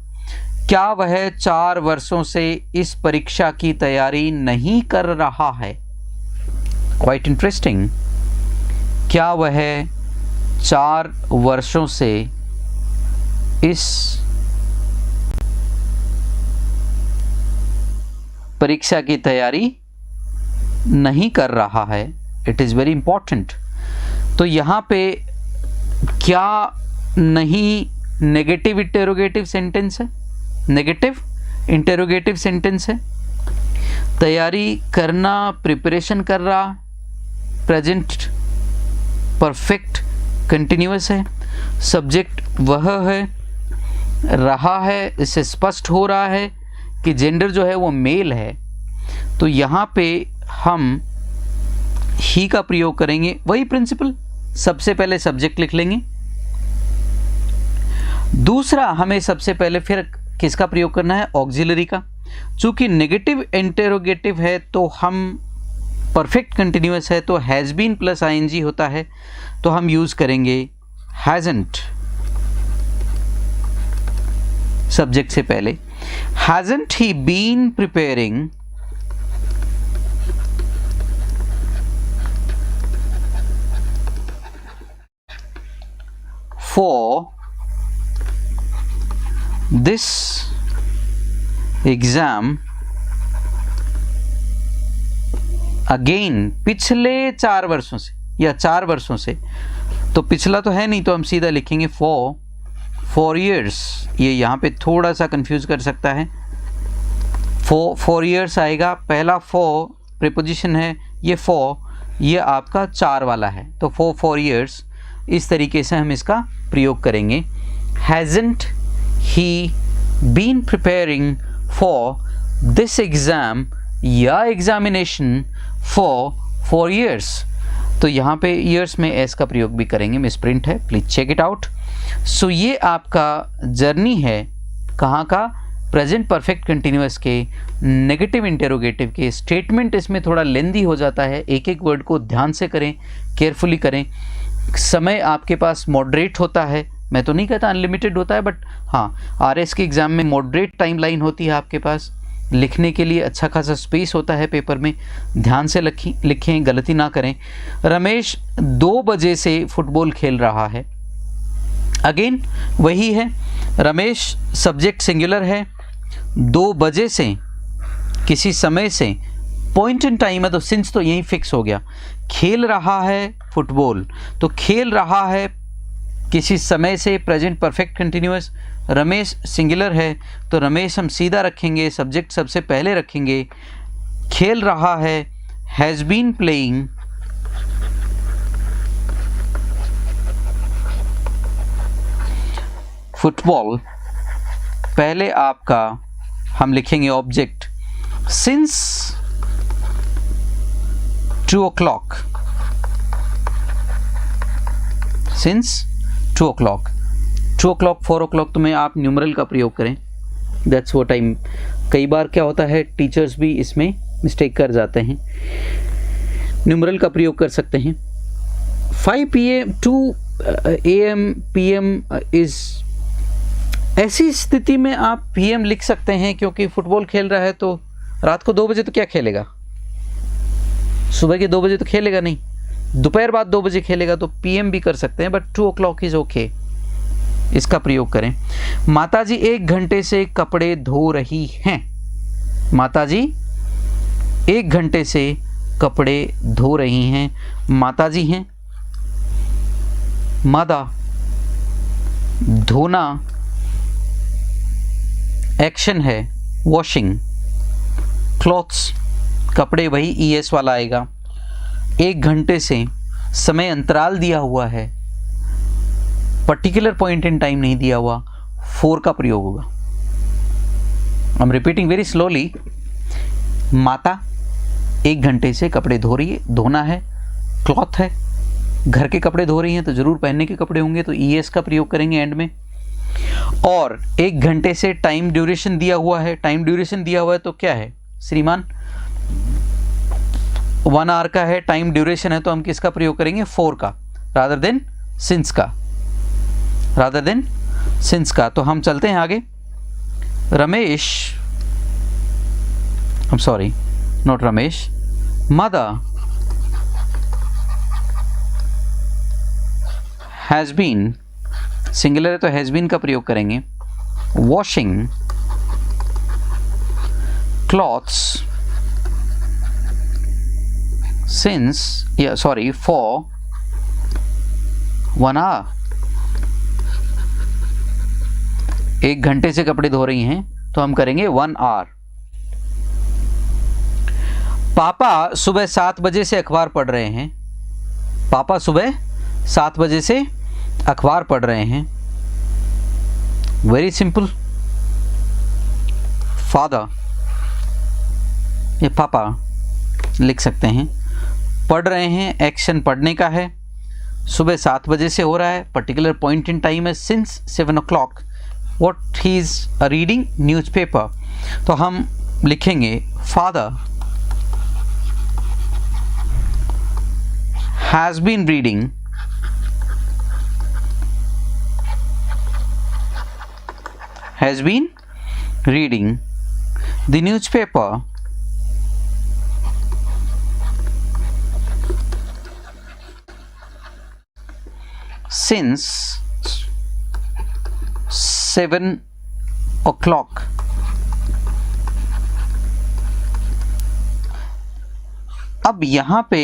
क्या वह 4 वर्षों से इस परीक्षा की तैयारी नहीं कर रहा है? Quite interesting. क्या वह 4 वर्षों से इस परीक्षा की तैयारी नहीं कर रहा है? It is very important. तो यहाँ पे क्या नहीं नेगेटिव इंटेरोगेटिव सेंटेंस है, नेगेटिव इंटेरोगेटिव सेंटेंस है। तैयारी करना, प्रिपरेशन कर रहा, प्रेजेंट परफेक्ट कंटिन्यूअस है। सब्जेक्ट वह है, रहा है, इससे स्पष्ट हो रहा है कि जेंडर जो है वो मेल है। तो यहाँ पे हम ही का प्रयोग करेंगे। वही प्रिंसिपल, सबसे पहले सब्जेक्ट लिख लेंगे। दूसरा, हमें सबसे पहले फिर किसका प्रयोग करना है? ऑक्सिलरी का। चूंकि नेगेटिव इंटेरोगेटिव है तो हम परफेक्ट कंटिन्यूअस है, तो हैज़ बीन प्लस आईएनजी होता है, तो हम यूज करेंगे हैजंट सब्जेक्ट से पहले। Hasn't he been preparing for this exam again? पिछले 4 वर्षों से, या 4 वर्षों से, तो पिछला तो है नहीं, तो हम सीधा लिखेंगे फॉर 4 years। ये यहाँ पे थोड़ा सा कंफ्यूज कर सकता है। 4 years आएगा, पहला फॉर प्रीपोजिशन है, ये फॉर ये आपका 4 वाला है, तो 4 years इस तरीके से हम इसका प्रयोग करेंगे। Hasn't he been preparing for this exam या एग्जामिनेशन for 4 years? तो यहाँ पे years में s का प्रयोग भी करेंगे, मिसप्रिंट है, प्लीज चेक इट आउट। सो ये आपका जर्नी है कहाँ का, प्रेजेंट परफेक्ट कंटिन्यूअस के नेगेटिव इंटेरोगेटिव के। स्टेटमेंट इसमें थोड़ा लेंदी हो जाता है, एक एक वर्ड को ध्यान से करें, केयरफुली करें। समय आपके पास मॉडरेट होता है, मैं तो नहीं कहता अनलिमिटेड होता है, बट हाँ आरएस के एग्ज़ाम में मॉडरेट टाइमलाइन होती है आपके पास, लिखने के लिए अच्छा खासा स्पेस होता है पेपर में, ध्यान से लिखें, गलती ना करें। रमेश 2 बजे से फुटबॉल खेल रहा है, अगेन वही है, रमेश सब्जेक्ट सिंगुलर है, 2 बजे से किसी समय से, पॉइंट इन टाइम है तो सिंस तो यही फिक्स हो गया। खेल रहा है फुटबॉल, तो खेल रहा है किसी समय से, present perfect continuous. Ramesh singular है तो रमेश हम सीधा रखेंगे, सब्जेक्ट सबसे पहले रखेंगे। खेल रहा है, हैज़ बीन प्लेइंग फुटबॉल, पहले आपका हम लिखेंगे object since 2 o'clock, since 2 o'clock, 2 o'clock 4 o'clock तो में आप न्यूमरल का प्रयोग करें, दैट्स व्हाट टाइम। कई बार क्या होता है टीचर्स भी इसमें मिस्टेक कर जाते हैं, न्यूमरल का प्रयोग कर सकते हैं। 5 PM 2 AM PM इज, ऐसी स्थिति में आप PM लिख सकते हैं क्योंकि फुटबॉल खेल रहा है, तो रात को 2 बजे तो क्या खेलेगा, सुबह के 2 बजे तो खेलेगा नहीं, दोपहर बाद 2 बजे खेलेगा, तो PM भी कर सकते हैं, बट 2 o'clock इज ओके, इसका प्रयोग करें। माताजी 1 घंटे से कपड़े धो रही हैं, माताजी 1 घंटे से कपड़े धो रही हैं, माताजी हैं, मदर, धोना एक्शन है, वॉशिंग, क्लॉथ्स कपड़े वही ES वाला आएगा, 1 घंटे से समय अंतराल दिया हुआ है, पर्टिकुलर पॉइंट इन टाइम नहीं दिया हुआ, 4 का प्रयोग होगा। I am repeating very slowly. माता 1 घंटे से कपड़े धो रही है, धोना है, क्लॉथ है, घर के कपड़े धो रही हैं तो जरूर पहनने के कपड़े होंगे, तो ES का प्रयोग करेंगे एंड में। और 1 घंटे से टाइम ड्यूरेशन दिया हुआ है, टाइम ड्यूरेशन दिया हुआ है तो क्या है श्रीमान, 1 आवर का है टाइम ड्यूरेशन है, तो हम किसका प्रयोग करेंगे, 4 का, रादर देन सिंस का, रादर देन सिंस का। तो हम चलते हैं आगे। Ramesh, I am sorry not Ramesh, mother has been, singular है तो हैज बीन का प्रयोग करेंगे, वॉशिंग क्लॉथ्स सिंस, या सॉरी फॉर 1 आवर, 1 घंटे से कपड़े धो रही हैं तो हम करेंगे 1 आवर। पापा सुबह 7 बजे से अखबार पढ़ रहे हैं, पापा सुबह 7 बजे से अखबार पढ़ रहे हैं, वेरी सिंपल। फादर, ये पापा लिख सकते हैं, पढ़ रहे हैं एक्शन पढ़ने का है, सुबह 7 बजे से हो रहा है, पर्टिकुलर पॉइंट इन टाइम है since 7 o'clock, what he is reading newspaper, तो हम लिखेंगे father has been reading the newspaper since 7 o'clock। अब यहाँ पे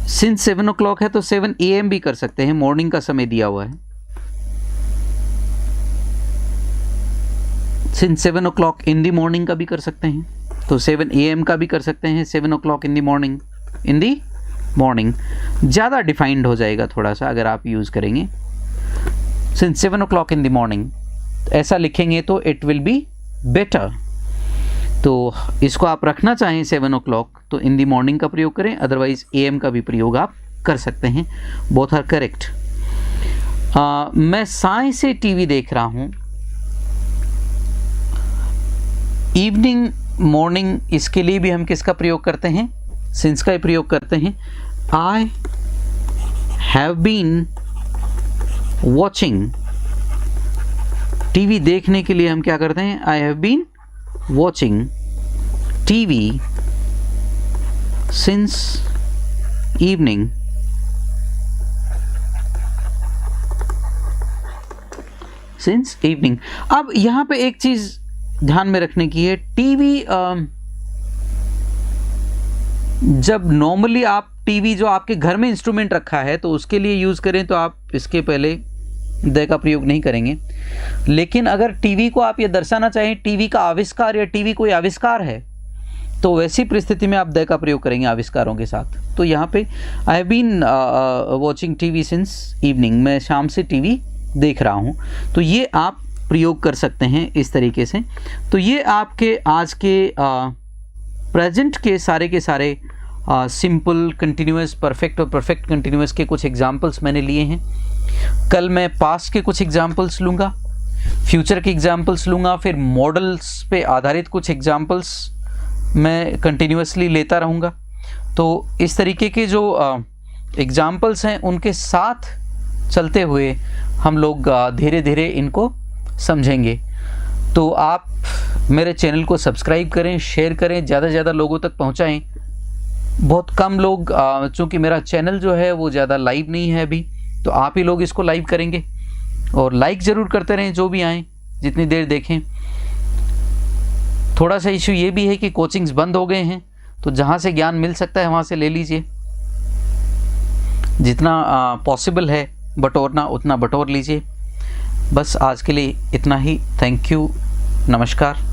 सिंस 7 o'clock है तो 7 AM भी कर सकते हैं, मॉर्निंग का समय दिया हुआ है। सिंस 7 o'clock इन दी मॉर्निंग का भी कर सकते हैं, तो 7 AM का भी कर सकते हैं, 7 o'clock इन दी मॉर्निंग, इन दी मॉर्निंग ज़्यादा डिफाइंड हो जाएगा थोड़ा सा अगर आप यूज़ करेंगे। सिंस 7 o'clock इन दी मॉर्निंग ऐसा लिखेंगे तो इट विल बी बेटर। तो इसको आप रखना चाहें 7 o'clock तो इन दी मॉर्निंग का प्रयोग करें, अदरवाइज AM का भी प्रयोग आप कर सकते हैं। Both are correct. मैं साय से टीवी देख रहा हूँ। इवनिंग, मॉर्निंग, इसके लिए भी हम किसका प्रयोग करते हैं? सिंस का ही प्रयोग करते हैं। I have been watching, TV देखने के लिए हम क्या करते हैं? I have been watching TV since evening. Since evening. अब यहां पे एक चीज ध्यान में रखने की है, टीवी जब नॉर्मली आप टीवी जो आपके घर में इंस्ट्रूमेंट रखा है तो उसके लिए यूज़ करें तो आप इसके पहले द का प्रयोग नहीं करेंगे। लेकिन अगर टीवी को आप ये दर्शाना चाहें टीवी का आविष्कार या टीवी कोई आविष्कार है तो वैसी परिस्थिति में आप द का प्रयोग करेंगे आविष्कारों के साथ। तो यहाँ पे I have been watching TV since evening, मैं शाम से टीवी देख रहा हूँ, तो ये आप प्रयोग कर सकते हैं इस तरीके से। तो ये आपके आज के प्रेजेंट के सारे सिंपल, कंटिन्यूअस, परफेक्ट और परफेक्ट कंटिन्यूअस के कुछ एग्जाम्पल्स मैंने लिए हैं। कल मैं पास्ट के कुछ एग्जाम्पल्स लूँगा, फ्यूचर के एग्जाम्पल्स लूँगा, फिर मॉडल्स पे आधारित कुछ एग्जाम्पल्स मैं कंटिन्यूअसली लेता रहूँगा। तो इस तरीके के जो एग्जाम्पल्स हैं उनके साथ चलते हुए हम लोग धीरे धीरे इनको समझेंगे। तो आप मेरे चैनल को सब्सक्राइब करें, शेयर करें, ज़्यादा से ज़्यादा लोगों तक पहुँचाएँ। बहुत कम लोग, चूँकि मेरा चैनल जो है वो ज़्यादा लाइव नहीं है अभी, तो आप ही लोग इसको लाइव करेंगे और लाइक ज़रूर करते रहें जो भी आएँ, जितनी देर देखें। थोड़ा सा इशू ये भी है कि कोचिंग्स बंद हो गए हैं, तो जहाँ से ज्ञान मिल सकता है वहाँ से ले लीजिए, जितना पॉसिबल है बटोरना उतना बटोर लीजिए। बस आज के लिए इतना ही। थैंक यू, नमस्कार।